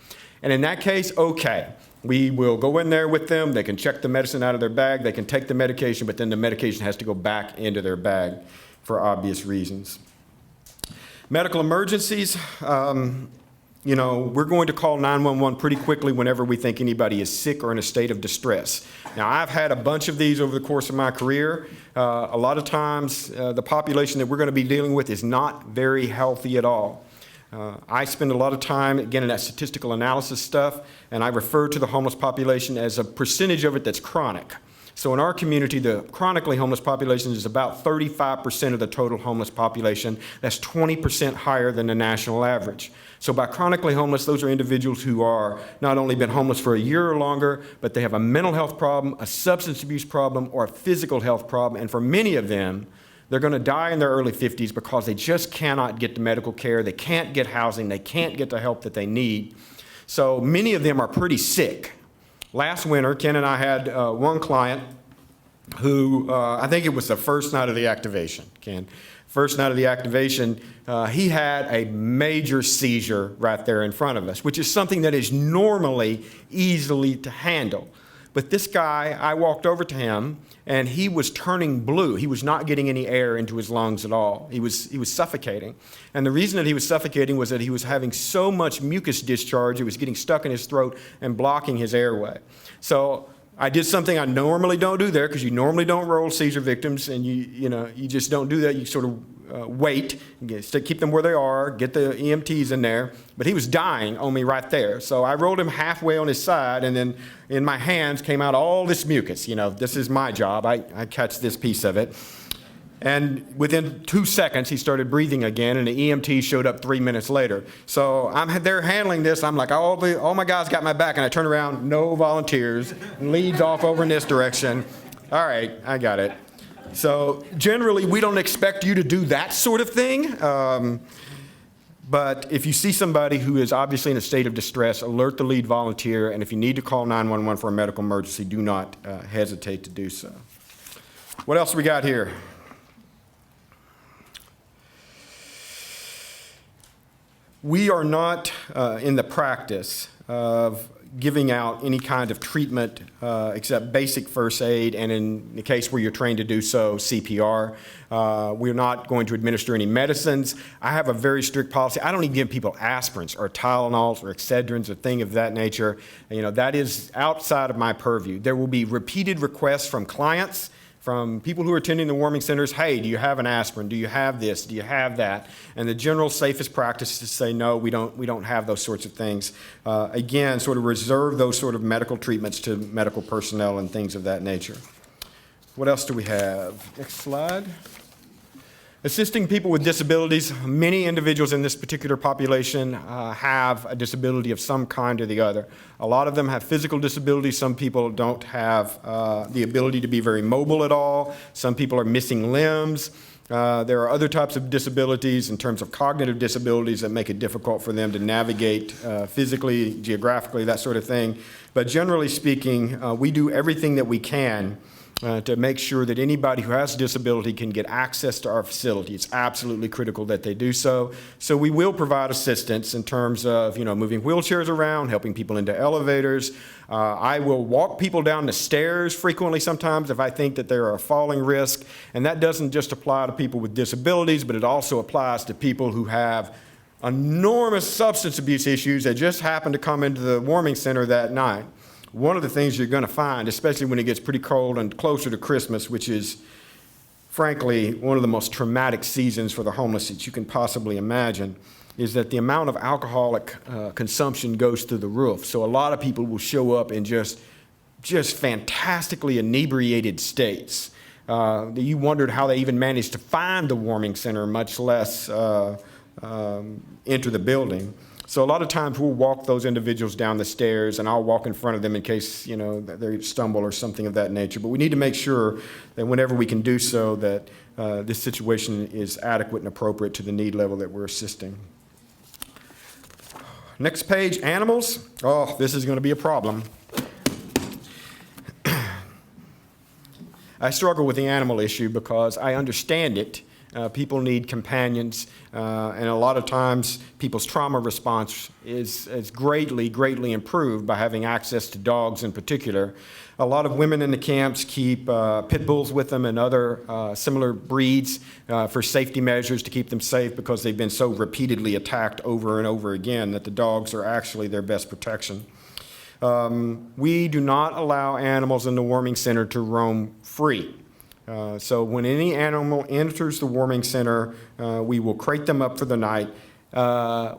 And in that case, okay. We will go in there with them, they can check the medicine out of their bag, they can take the medication, but then the medication has to go back into their bag for obvious reasons. Medical emergencies, we're going to call 911 pretty quickly whenever we think anybody is sick or in a state of distress. Now, I've had a bunch of these over the course of my career. A lot of times, the population that we're going to be dealing with is not very healthy at all. I spend a lot of time, again, in that statistical analysis stuff, and I refer to the homeless population as a percentage of it that's chronic. So in our community, the chronically homeless population is about 35% of the total homeless population. That's 20% higher than the national average. So by chronically homeless, those are individuals who are not only been homeless for a year or longer, but they have a mental health problem, a substance abuse problem, or a physical health problem, and for many of them, they're going to die in their early 50s because they just cannot get the medical care, they can't get housing, they can't get the help that they need. So many of them are pretty sick. Last winter, Ken and I had one client who, I think it was the first night of the activation, Ken. First night of the activation, he had a major seizure right there in front of us, which is something that is normally easily to handle. But this guy, I walked over to him, and he was turning blue. He was not getting any air into his lungs at all. He was suffocating. And the reason that he was suffocating was that he was having so much mucus discharge, it was getting stuck in his throat and blocking his airway. So I did something I normally don't do there, because you normally don't roll seizure victims, and you just don't do that. You sort of wait, keep them where they are, get the EMTs in there. But he was dying on me right there. So I rolled him halfway on his side, and then in my hands came out all this mucus. This is my job. I catch this piece of it. And within 2 seconds, he started breathing again, and the EMT showed up 3 minutes later. So I'm there handling this. I'm like, all my guys got my back, and I turn around, no volunteers, and leads off over in this direction. All right, I got it. So generally, we don't expect you to do that sort of thing. But if you see somebody who is obviously in a state of distress, alert the lead volunteer, and if you need to call 911 for a medical emergency, do not hesitate to do so. What else we got here? We are not in the practice of giving out any kind of treatment except basic first aid, and in the case where you're trained to do so, CPR. We're not going to administer any medicines. I have a very strict policy. I don't even give people aspirins or Tylenols or Excedrins or thing of that nature. You know, that is outside of my purview. There will be repeated requests from clients, from people who are attending the warming centers. Hey, do you have an aspirin? Do you have this? Do you have that? And the general safest practice is to say, no, we don't have those sorts of things. Again, sort of reserve those sort of medical treatments to medical personnel and things of that nature. What else do we have? Next slide. Assisting people with disabilities. Many individuals in this particular population have a disability of some kind or the other. A lot of them have physical disabilities. Some people don't have the ability to be very mobile at all. Some people are missing limbs. There are other types of disabilities in terms of cognitive disabilities that make it difficult for them to navigate physically, geographically, that sort of thing. But generally speaking, we do everything that we can to make sure that anybody who has a disability can get access to our facility. It's absolutely critical that they do so. So we will provide assistance in terms of, moving wheelchairs around, helping people into elevators. I will walk people down the stairs frequently sometimes if I think that there are a falling risk. And that doesn't just apply to people with disabilities, but it also applies to people who have enormous substance abuse issues that just happen to come into the warming center that night. One of the things you're going to find, especially when it gets pretty cold and closer to Christmas, which is, frankly, one of the most traumatic seasons for the homeless that you can possibly imagine, is that the amount of alcoholic consumption goes through the roof. So a lot of people will show up in just fantastically inebriated states. You wondered how they even managed to find the warming center, much less enter the building. So a lot of times we'll walk those individuals down the stairs, and I'll walk in front of them in case, they stumble or something of that nature. But we need to make sure that whenever we can do so, that this situation is adequate and appropriate to the need level that we're assisting. Next page, animals. Oh, this is going to be a problem. I struggle with the animal issue because I understand it. People need companions, and a lot of times people's trauma response is greatly improved by having access to dogs in particular. A lot of women in the camps keep pit bulls with them and other similar breeds for safety measures to keep them safe because they've been so repeatedly attacked over and over again that the dogs are actually their best protection. We do not allow animals in the warming center to roam free. So when any animal enters the warming center, we will crate them up for the night.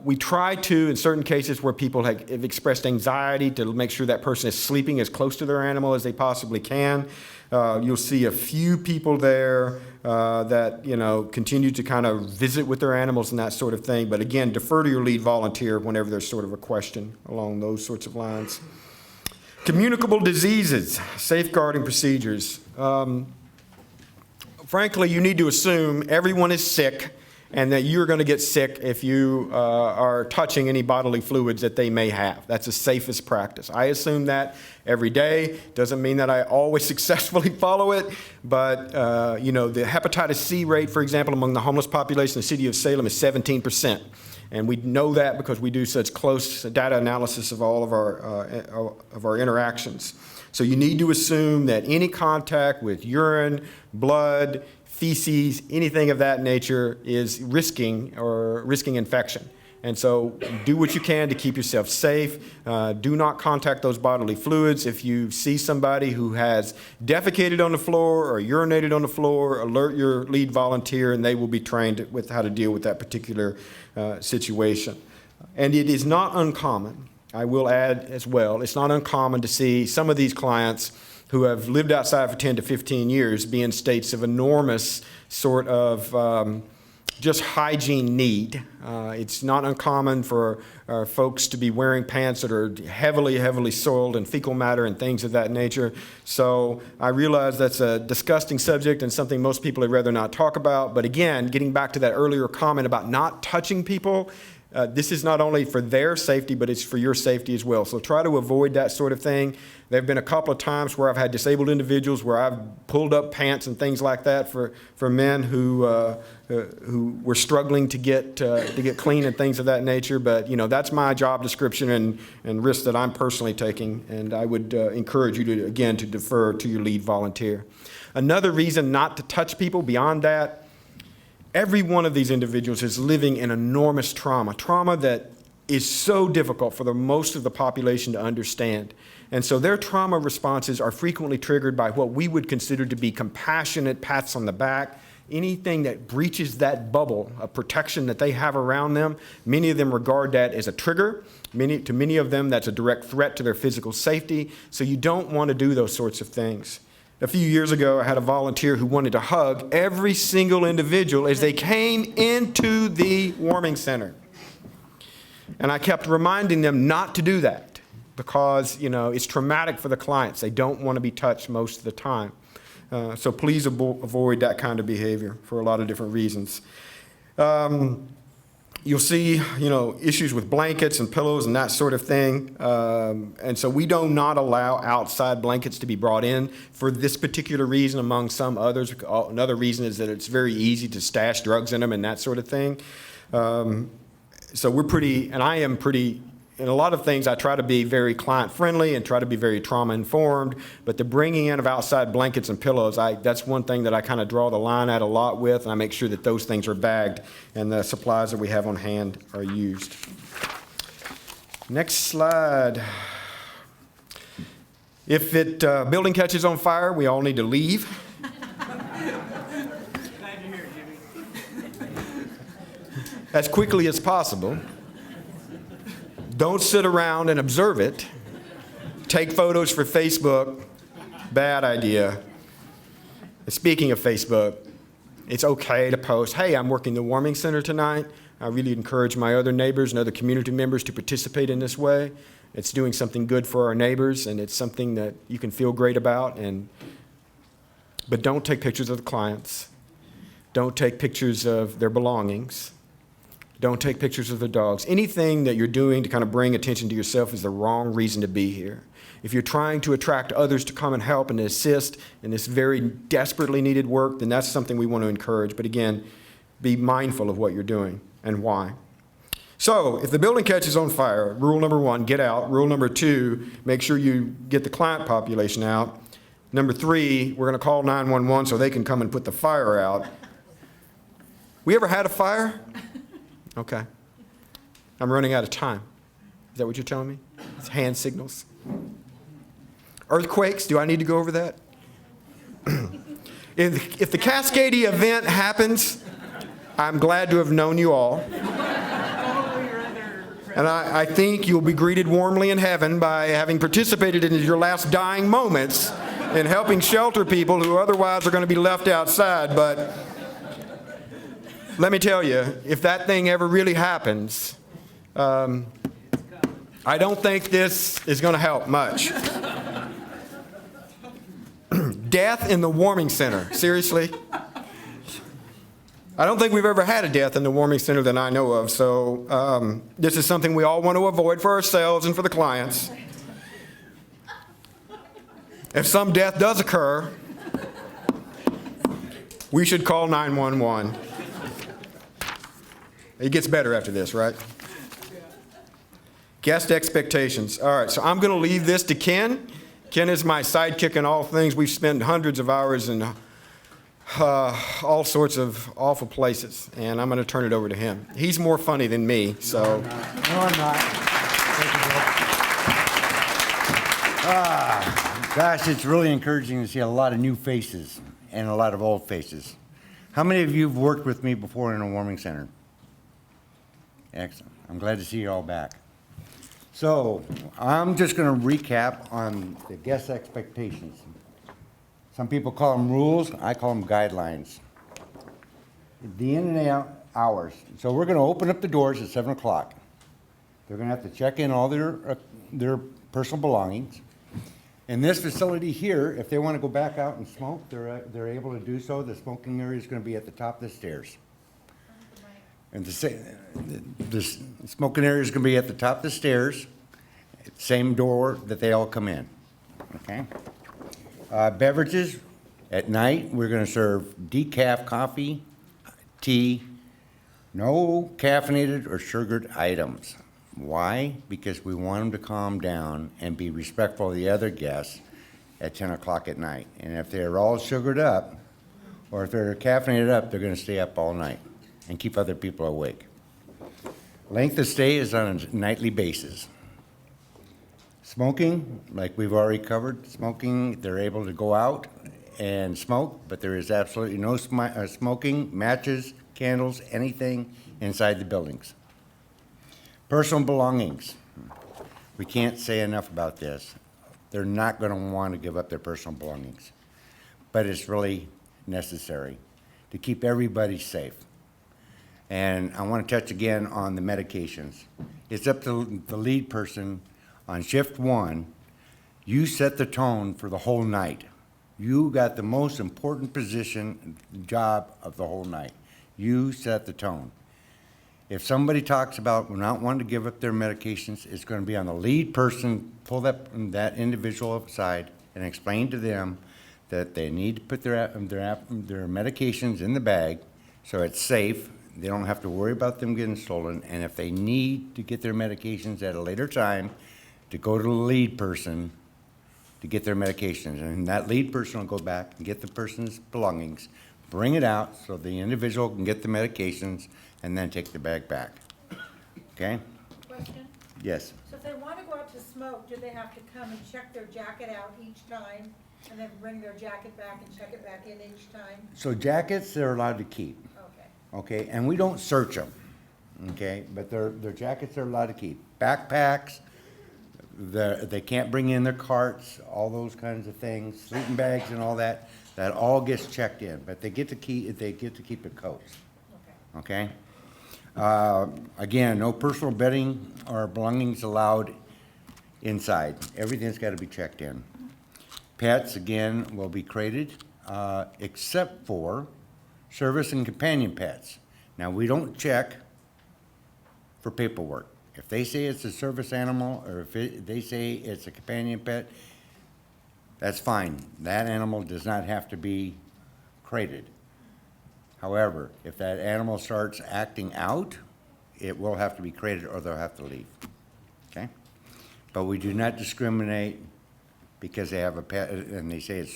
We try to, in certain cases where people have expressed anxiety, to make sure that person is sleeping as close to their animal as they possibly can. You'll see a few people there that continue to kind of visit with their animals and that sort of thing. But again, defer to your lead volunteer whenever there's sort of a question along those sorts of lines. Communicable diseases, safeguarding procedures. Frankly, you need to assume everyone is sick and that you're going to get sick if you are touching any bodily fluids that they may have. That's the safest practice. I assume that every day. Doesn't mean that I always successfully follow it, but the hepatitis C rate, for example, among the homeless population in the city of Salem is 17%. And we know that because we do such close data analysis of all of our interactions. So you need to assume that any contact with urine, blood, feces, anything of that nature is risking infection. And so do what you can to keep yourself safe. Do not contact those bodily fluids. If you see somebody who has defecated on the floor or urinated on the floor, alert your lead volunteer and they will be trained with how to deal with that particular situation. And it is not uncommon, I will add as well, it's not uncommon to see some of these clients who have lived outside for 10 to 15 years be in states of enormous sort of just hygiene need. It's not uncommon for folks to be wearing pants that are heavily soiled in fecal matter and things of that nature. So I realize that's a disgusting subject and something most people would rather not talk about. But again, getting back to that earlier comment about not touching people, this is not only for their safety, but it's for your safety as well. So try to avoid that sort of thing. There have been a couple of times where I've had disabled individuals where I've pulled up pants and things like that for men who were struggling to get clean and things of that nature. But that's my job description and risk that I'm personally taking. And I would encourage you to defer to your lead volunteer. Another reason not to touch people beyond that. Every one of these individuals is living in enormous trauma that is so difficult for the most of the population to understand. And so their trauma responses are frequently triggered by what we would consider to be compassionate pats on the back, anything that breaches that bubble of protection that they have around them. Many of them regard that as a trigger. To many of them, that's a direct threat to their physical safety. So you don't want to do those sorts of things. A few years ago, I had a volunteer who wanted to hug every single individual as they came into the warming center. And I kept reminding them not to do that because, it's traumatic for the clients. They don't want to be touched most of the time. So please avoid that kind of behavior for a lot of different reasons. You'll see, issues with blankets and pillows and that sort of thing. And so we do not allow outside blankets to be brought in for this particular reason, among some others. Another reason is that it's very easy to stash drugs in them and that sort of thing. So I am pretty, in a lot of things, I try to be very client-friendly and try to be very trauma-informed, but the bringing in of outside blankets and pillows, that's one thing that I kind of draw the line at a lot with, and I make sure that those things are bagged and the supplies that we have on hand are used. Next slide. If building catches on fire, we all need to leave. Glad you're here, Jimmy. As quickly as possible. Don't sit around and observe it. Take photos for Facebook. Bad idea. And speaking of Facebook, it's okay to post, hey, I'm working the warming center tonight. I really encourage my other neighbors and other community members to participate in this way. It's doing something good for our neighbors, and it's something that you can feel great about. But don't take pictures of the clients. Don't take pictures of their belongings. Don't take pictures of the dogs. Anything that you're doing to kind of bring attention to yourself is the wrong reason to be here. If you're trying to attract others to come and help and assist in this very desperately needed work, then that's something we want to encourage. But again, be mindful of what you're doing and why. So if the building catches on fire, rule number 1, get out. Rule number 2, make sure you get the client population out. Number 3, we're going to call 911 so they can come and put the fire out. We ever had a fire? Okay. I'm running out of time. Is that what you're telling me? It's hand signals. Earthquakes, do I need to go over that? If the Cascadia event happens, I'm glad to have known you all. And I think you'll be greeted warmly in heaven by having participated in your last dying moments in helping shelter people who otherwise are going to be left outside. But let me tell you, if that thing ever really happens, I don't think this is going to help much. Death in the warming center. Seriously? I don't think we've ever had a death in the warming center that I know of, so this is something we all want to avoid for ourselves and for the clients. If some death does occur, we should call 911. It gets better after this, right? Guest expectations. All right, so I'm going to leave this to Ken. Ken is my sidekick in all things. We've spent hundreds of hours in all sorts of awful places, and I'm going to turn it over to him. He's more funny than me, so. No, I'm not. Thank you, Bill. Gosh, it's really encouraging to see a lot of new faces and a lot of old faces. How many of you have worked with me before in a warming center? Excellent. I'm glad to see you all back. So I'm just going to recap on the guest expectations. Some people call them rules, I call them guidelines. The in and out hours. So we're gonna open up the doors at 7 o'clock. They're gonna have to check in all their personal belongings. In this facility here, if they wanna go back out and smoke, they're able to do so. The smoking area is gonna be at the top of the stairs. And the smoking area is gonna be at the top of the stairs, same door that they all come in, okay? Beverages, at night, we're gonna serve decaf coffee, tea, no caffeinated or sugared items. Why? Because we want them to calm down and be respectful of the other guests at 10 o'clock at night. And if they're all sugared up, or if they're caffeinated up, they're gonna stay up all night and keep other people awake. Length of stay is on a nightly basis. Smoking, like we've already covered, smoking, they're able to go out and smoke, but there is absolutely no smoking, matches, candles, anything inside the buildings. Personal belongings. We can't say enough about this. They're not going to want to give up their personal belongings, but it's really necessary to keep everybody safe. And I want to touch again on the medications. It's up to the lead person on shift 1. You set the tone for the whole night. You got the most important position, job of the whole night. You set the tone. If somebody talks about not wanting to give up their medications, it's going to be on the lead person. Pull that individual aside and explain to them that they need to put their medications in the bag so it's safe. They don't have to worry about them getting stolen. And if they need to get their medications at a later time, to go to the lead person to get their medications. And that lead person will go back and get the person's belongings, bring it out so the individual can get the medications, and then take the bag back. Okay? Question? Yes. So if they want to go out to smoke, do they have to come and check their jacket out each time and then bring their jacket back and check it back in each time? So jackets, they're allowed to keep. Okay. Okay, and we don't search them. Okay, but their jackets are allowed to keep. Backpacks, they can't bring in their carts, all those kinds of things, sleeping bags and all that. That all gets checked in, but they get to keep their coats. Okay. Okay? Again, no personal bedding or belongings allowed inside. Everything's got to be checked in. Pets, again, will be crated, except for service and companion pets. Now, we don't check for paperwork. If they say it's a service animal, or if they say it's a companion pet, that's fine. That animal does not have to be crated. However, if that animal starts acting out, it will have to be crated or they'll have to leave. Okay? But we do not discriminate because they have a pet and they say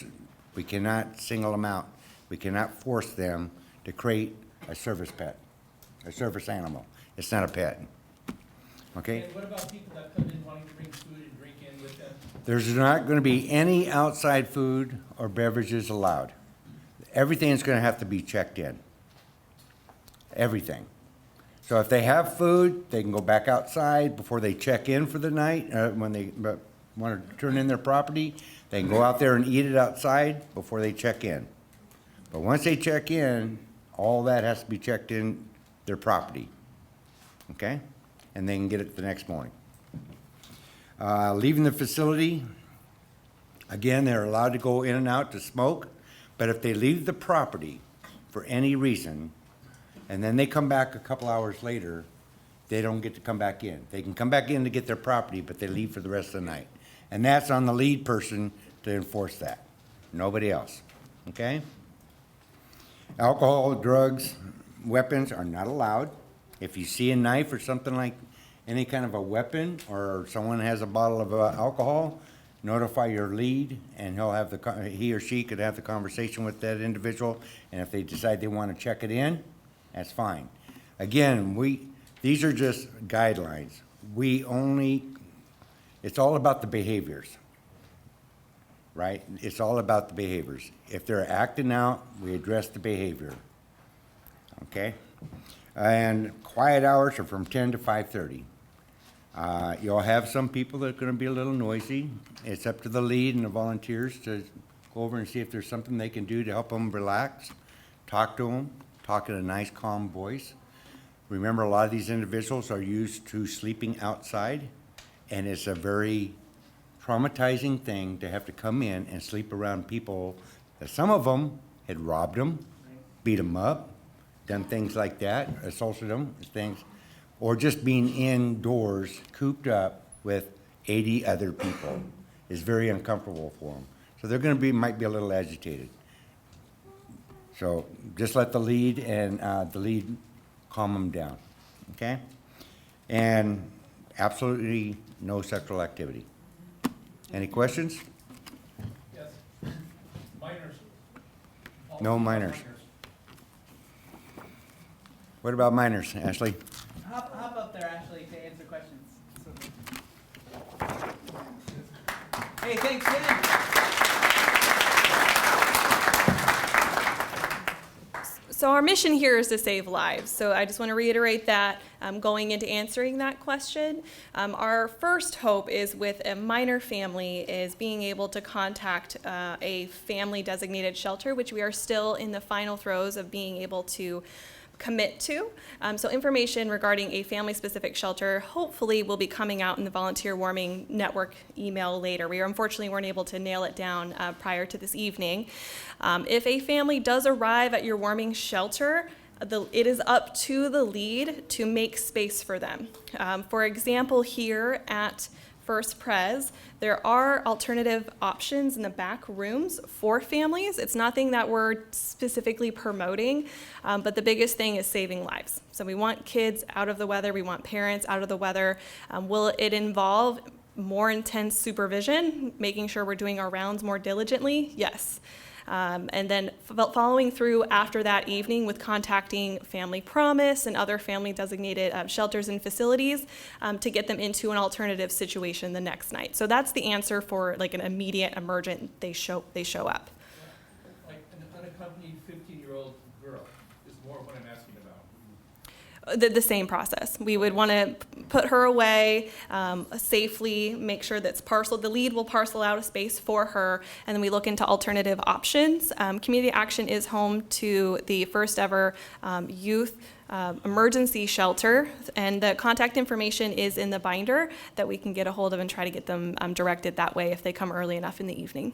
we cannot single them out. We cannot force them to crate a service pet, a service animal. It's not a pet. Okay? And what about people that come in wanting to bring food and drink in with them? There's not going to be any outside food or beverages allowed. Everything is going to have to be checked in. Everything. So if they have food, they can go back outside before they check in for the night. When they want to turn in their property, they can go out there and eat it outside before they check in. But once they check in, all that has to be checked in their property. Okay? And they can get it the next morning. Leaving the facility, again, they're allowed to go in and out to smoke, but if they leave the property for any reason, and then they come back a couple hours later, they don't get to come back in. They can come back in to get their property, but they leave for the rest of the night. And that's on the lead person to enforce that. Nobody else. Okay? Alcohol, drugs, weapons are not allowed. If you see a knife or something like any kind of a weapon, or someone has a bottle of alcohol, notify your lead, and he or she could have the conversation with that individual. And if they decide they want to check it in, that's fine. Again, these are just guidelines. It's all about the behaviors, right? It's all about the behaviors. If they're acting out, we address the behavior. Okay? And quiet hours are from 10 to 5:30. You'll have some people that are going to be a little noisy. It's up to the lead and the volunteers to go over and see if there's something they can do to help them relax. Talk to them, talk in a nice, calm voice. Remember, a lot of these individuals are used to sleeping outside, and it's a very traumatizing thing to have to come in and sleep around people that some of them had robbed them, beat them up, done things like that, assaulted them, things, or just being indoors, cooped up with 80 other people is very uncomfortable for them. So they're going to be, might be a little agitated. So just let the lead and the lead calm them down, okay? And absolutely no sexual activity. Any questions? Yes. Minors. No minors. What about minors, Ashley? Hop up there, Ashley, to answer questions. Hey, thanks, Jen. So our mission here is to save lives. So I just want to reiterate that going into answering that question. Our first hope is with a minor family is being able to contact a family designated shelter, which we are still in the final throes of being able to commit to. So information regarding a family-specific shelter hopefully will be coming out in the Volunteer Warming Network email later. We unfortunately weren't able to nail it down prior to this evening. If a family does arrive at your warming shelter, it is up to the lead to make space for them. For example, here at First Pres, there are alternative options in the back rooms for families. It's nothing that we're specifically promoting, but the biggest thing is saving lives. So we want kids out of the weather, we want parents out of the weather. Will it involve more intense supervision, making sure we're doing our rounds more diligently? Yes. And then following through after that evening with contacting Family Promise and other family designated shelters and facilities to get them into an alternative situation the next night. So that's the answer for like an immediate emergent, they show up. Like an unaccompanied 15-year-old girl is more what I'm asking about. The same process. We would want to put her away safely, make sure that's the lead will parcel out a space for her, and then we look into alternative options. Community Action is home to the first ever youth emergency shelter, and the contact information is in the binder that we can get a hold of and try to get them directed that way if they come early enough in the evening.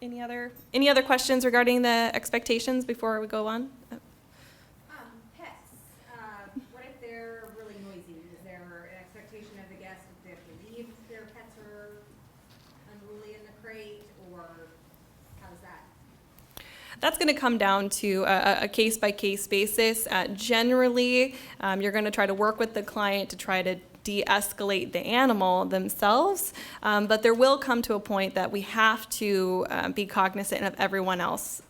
Any other questions regarding the expectations before we go on? That's going to come down to a case-by-case basis. Generally, you're going to try to work with the client to try to de-escalate the animal themselves, but there will come to a point that we have to be cognizant of everyone else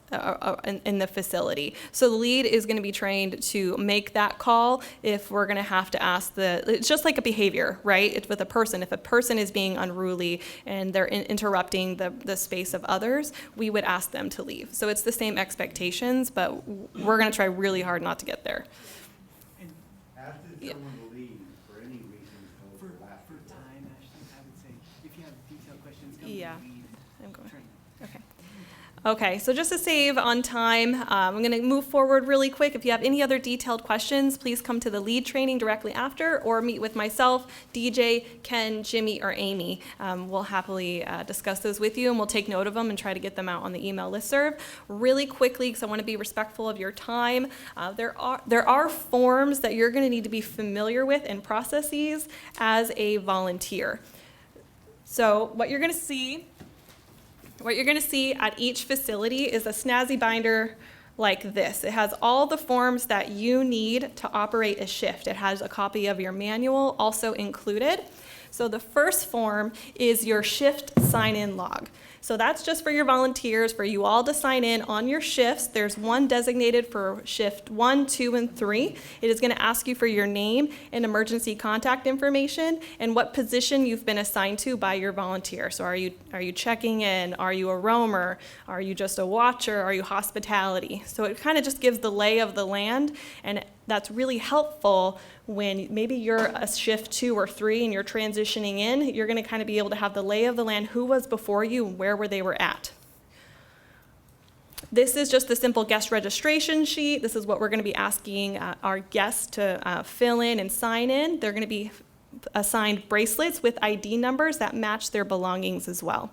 in the facility. So the lead is going to be trained to make that call if we're going to have to ask it's just like a behavior, right? It's with a person. If a person is being unruly and they're interrupting the space of others, we would ask them to leave. So it's the same expectations, but we're going to try really hard not to get there. Ask someone to leave for any reason. For time, Ashley, I would say, if you have detailed questions, come Yeah. to the lead. I'm going. Train. Okay. Okay, so just to save on time, I'm going to move forward really quick. If you have any other detailed questions, please come to the lead training directly after or meet with myself, DJ, Ken, Jimmy, or Amy. We'll happily discuss those with you, and we'll take note of them and try to get them out on the email listserv. Really quickly, because I want to be respectful of your time, there are forms that you're going to need to be familiar with and processes as a volunteer. So what you're going to see at each facility is a snazzy binder like this. It has all the forms that you need to operate a shift. It has a copy of your manual also included. So the first form is your shift sign-in log. So that's just for your volunteers, for you all to sign in on your shifts. There's one designated for shift 1, 2, and 3. It is going to ask you for your name and emergency contact information and what position you've been assigned to by your volunteer. So are you checking in? Are you a roamer? Are you just a watcher? Are you hospitality? So it kind of just gives the lay of the land, and that's really helpful when maybe you're a shift 2 or 3 and you're transitioning transitioning in, you're going to kind of be able to have the lay of the land, who was before you and where they were at. This is just the simple guest registration sheet. This is what we're going to be asking our guests to fill in and sign in. They're going to be assigned bracelets with ID numbers that match their belongings as well.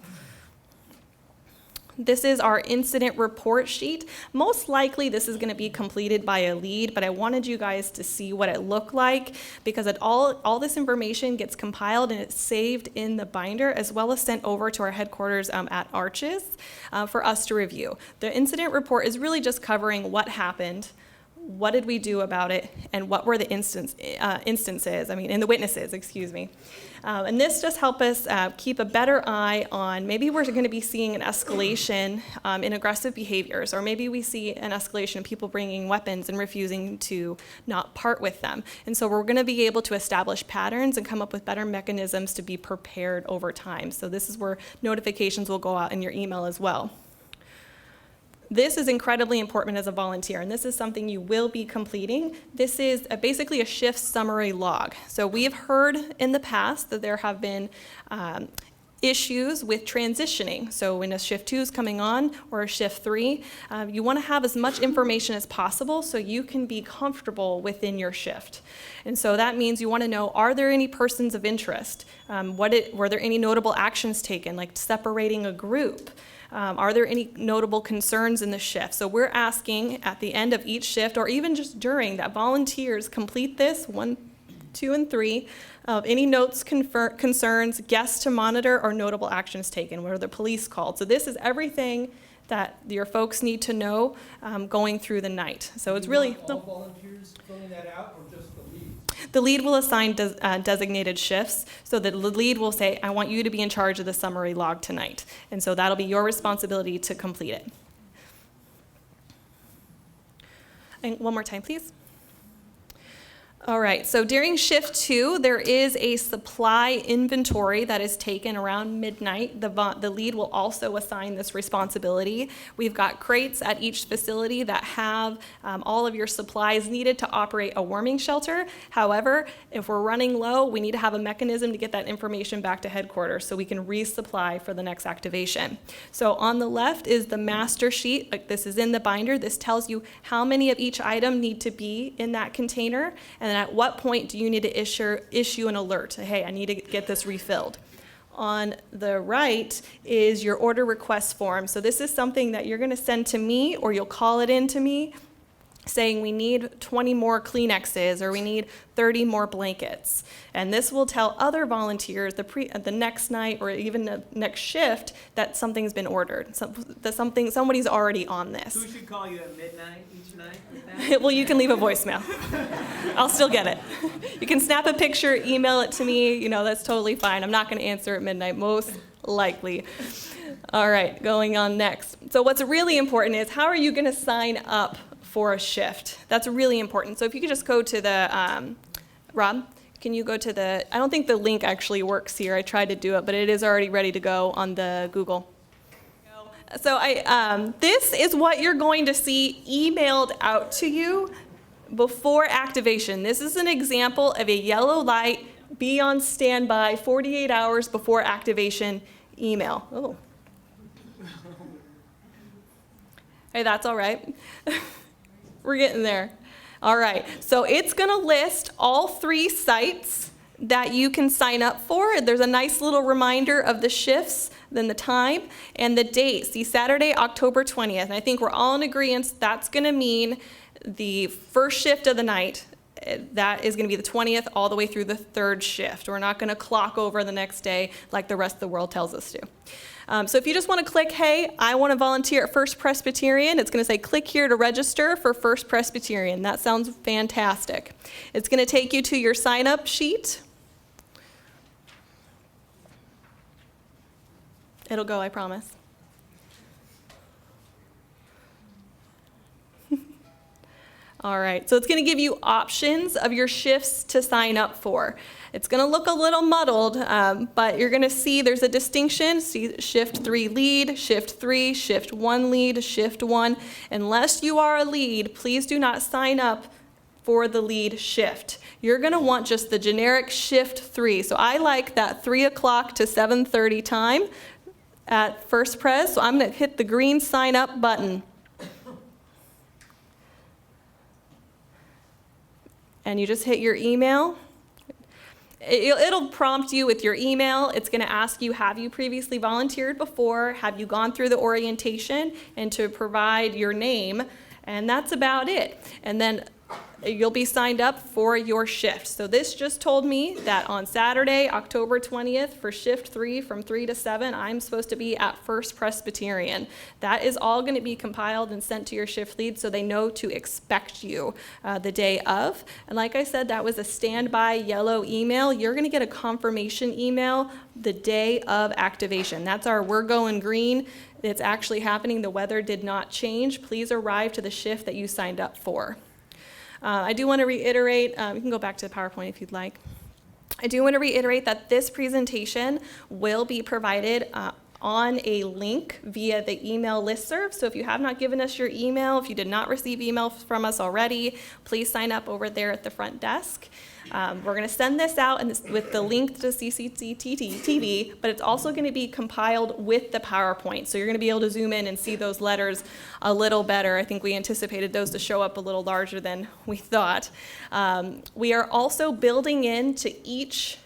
This is our incident report sheet. Most likely this is going to be completed by a lead, but I wanted you guys to see what it looked like, because all this information gets compiled and it's saved in the binder, as well as sent over to our headquarters at Arches for us to review. The incident report is really just covering what happened, what did we do about it, and what were the the witnesses, excuse me. And this just helps us keep a better eye on, maybe we're going to be seeing an escalation in aggressive behaviors, or maybe we see an escalation of people bringing weapons and refusing to not part with them. And so we're going to be able to establish patterns and come up with better mechanisms to be prepared over time. So this is where notifications will go out in your email as well. This is incredibly important as a volunteer, and this is something you will be completing. This is basically a shift summary log. So we have heard in the past that there have been issues with transitioning. So when a shift 2 is coming on, or a shift 3, you want to have as much information as possible so you can be comfortable within your shift. And so that means you want to know, are there any persons of interest? Were there any notable actions taken, like separating a group? Are there any notable concerns in the shift? So we're asking at the end of each shift, or even just during, that volunteers complete this 1, 2, and 3 of any notes, concerns, guests to monitor, or notable actions taken. Were the police called? So this is everything that your folks need to know going through the night. So it's really all volunteers filling that out, or just the lead? The lead will assign designated shifts, so that the lead will say, I want you to be in charge of the summary log tonight. And so that'll be your responsibility to complete it. And one more time, please. All right, so during shift 2, there is a supply inventory that is taken around midnight. The lead will also assign this responsibility. We've got crates at each facility that have all of your supplies needed to operate a warming shelter. However, if we're running low, we need to have a mechanism to get that information back to headquarters so we can resupply for the next activation. So on the left is the master sheet. Like, this is in the binder. This tells you how many of each item need to be in that container, and at what point do you need to issue an alert? Hey, I need to get this refilled. On the right is your order request form. So this is something that you're going to send to me, or you'll call it in to me, saying we need 20 more Kleenexes, or we need 30 more blankets. And this will tell other volunteers the next night, or even the next shift, that something's been ordered, somebody's already on this. Who should call you at midnight each night with that? Well, you can leave a voicemail. I'll still get it. You can snap a picture, email it to me, that's totally fine. I'm not going to answer at midnight, most likely. All right, going on next. So what's really important is, how are you going to sign up for a shift? That's really important. So if you could just go to the, Rob, can you go to the, I don't think the link actually works here. I tried to do it, but it is already ready to go on the Google. So this is what you're going to see emailed out to you before activation. This is an example of a yellow light, be on standby 48 hours before activation email. Oh. Hey, that's all right. We're getting there. All right, so it's going to list all 3 sites that you can sign up for. There's a nice little reminder of the shifts, then the time, and the date. See, Saturday, October 20th. And I think we're all in agreement that's going to mean the first shift of the night. That is going to be the 20th all the way through the 3rd shift. We're not going to clock over the next day like the rest of the world tells us to. So if you just want to click, hey, I want to volunteer at First Presbyterian, it's going to say click here to register for First Presbyterian. That sounds fantastic. It's going to take you to your sign-up sheet. It'll go, I promise. All right, so it's going to give you options of your shifts to sign up for. It's going to look a little muddled, but you're going to see there's a distinction. See shift 3 lead, shift 3, shift 1 lead, shift 1. Unless you are a lead, please do not sign up for the lead shift. You're going to want just the generic shift 3. So I like that 3 o'clock to 7:30 time at First Pres. So I'm going to hit the green sign up button. And you just hit your email. It'll prompt you with your email. It's going to ask you, have you previously volunteered before? Have you gone through the orientation? And to provide your name. And that's about it. And then you'll be signed up for your shift. So this just told me that on Saturday, October 20th, for shift 3 from 3 to 7, I'm supposed to be at First Presbyterian. That is all going to be compiled and sent to your shift lead so they know to expect you the day of. And like I said, that was a standby yellow email. You're going to get a confirmation email the day of activation. That's our We're Going Green. It's actually happening. The weather did not change. Please arrive to the shift that you signed up for. I do want to reiterate, you can go back to the PowerPoint if you'd like. I do want to reiterate that this presentation will be provided on a link via the email listserv. So if you have not given us your email, if you did not receive email from us already, please sign up over there at the front desk. We're going to send this out with the link to CCTV, but it's also going to be compiled with the PowerPoint. So you're going to be able to zoom in and see those letters a little better. I think we anticipated those to show up a little larger than we thought. We are also building into each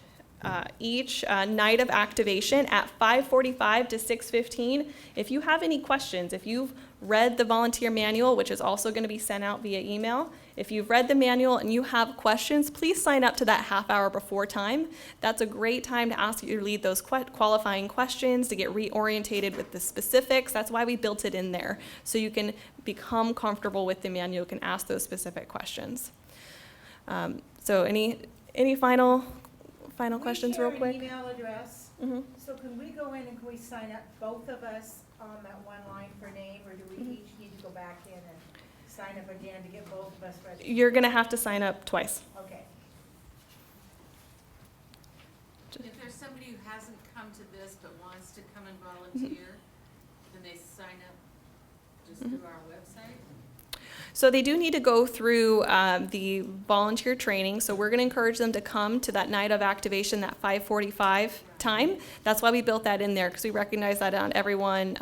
night of activation at 5:45 to 6:15. If you have any questions, if you've read the volunteer manual, which is also going to be sent out via email, if you've read the manual and you have questions, please sign up to that half hour before time. That's a great time to ask your lead those qualifying questions, to get reorientated with the specifics. That's why we built it in there, so you can become comfortable with the manual, you can ask those specific questions. So any final questions real quick? We share an email address, Mhm. so can we go in and can we sign up both of us on that one line for name, or do we each need to go back in and sign up again to get both of us registered? You're going to have to sign up twice. Okay. If there's somebody who hasn't come to this but wants to come and volunteer, then they sign up just through our website? So they do need to go through the volunteer training. So we're going to encourage them to come to that night of activation, that 5:45 time. That's why we built that in there, because we recognize that not everyone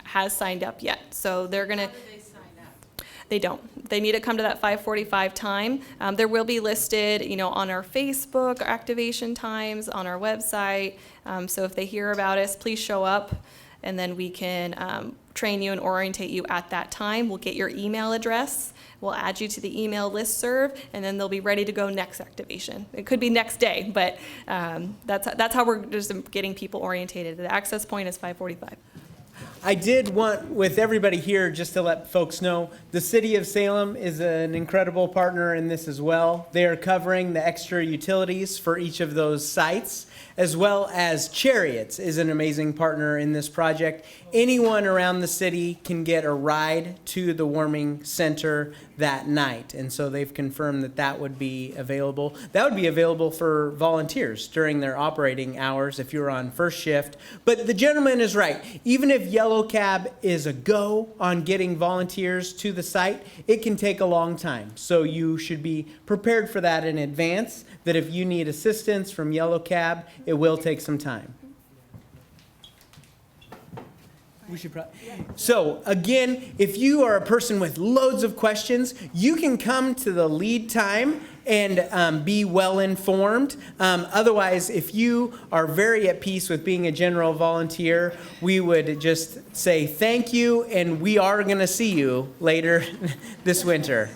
has signed up yet. So they're going to. How do they sign up? They don't. They need to come to that 5:45 time. There will be listed, on our Facebook activation times, on our website. So if they hear about us, please show up, and then we can train you and orientate you at that time. We'll get your email address. We'll add you to the email listserv, and then they'll be ready to go next activation. It could be next day, but that's how we're just getting people orientated. The access point is 5:45. I did want, with everybody here, just to let folks know, the City of Salem is an incredible partner in this as well. They are covering the extra utilities for each of those sites, as well as Chariots is an amazing partner in this project. Anyone around the city can get a ride to the warming center that night, and so they've confirmed that that would be available. That would be available for volunteers during their operating hours if you're on first shift. But the gentleman is right. Even if Yellow Cab is a go on getting volunteers to the site, it can take a long time. So you should be prepared for that in advance, that if you need assistance from Yellow Cab, it will take some time. We should probably. So again, if you are a person with loads of questions, you can come to the lead time and be well informed. Otherwise, if you are very at peace with being a general volunteer, we would just say thank you, and we are going to see you later this winter.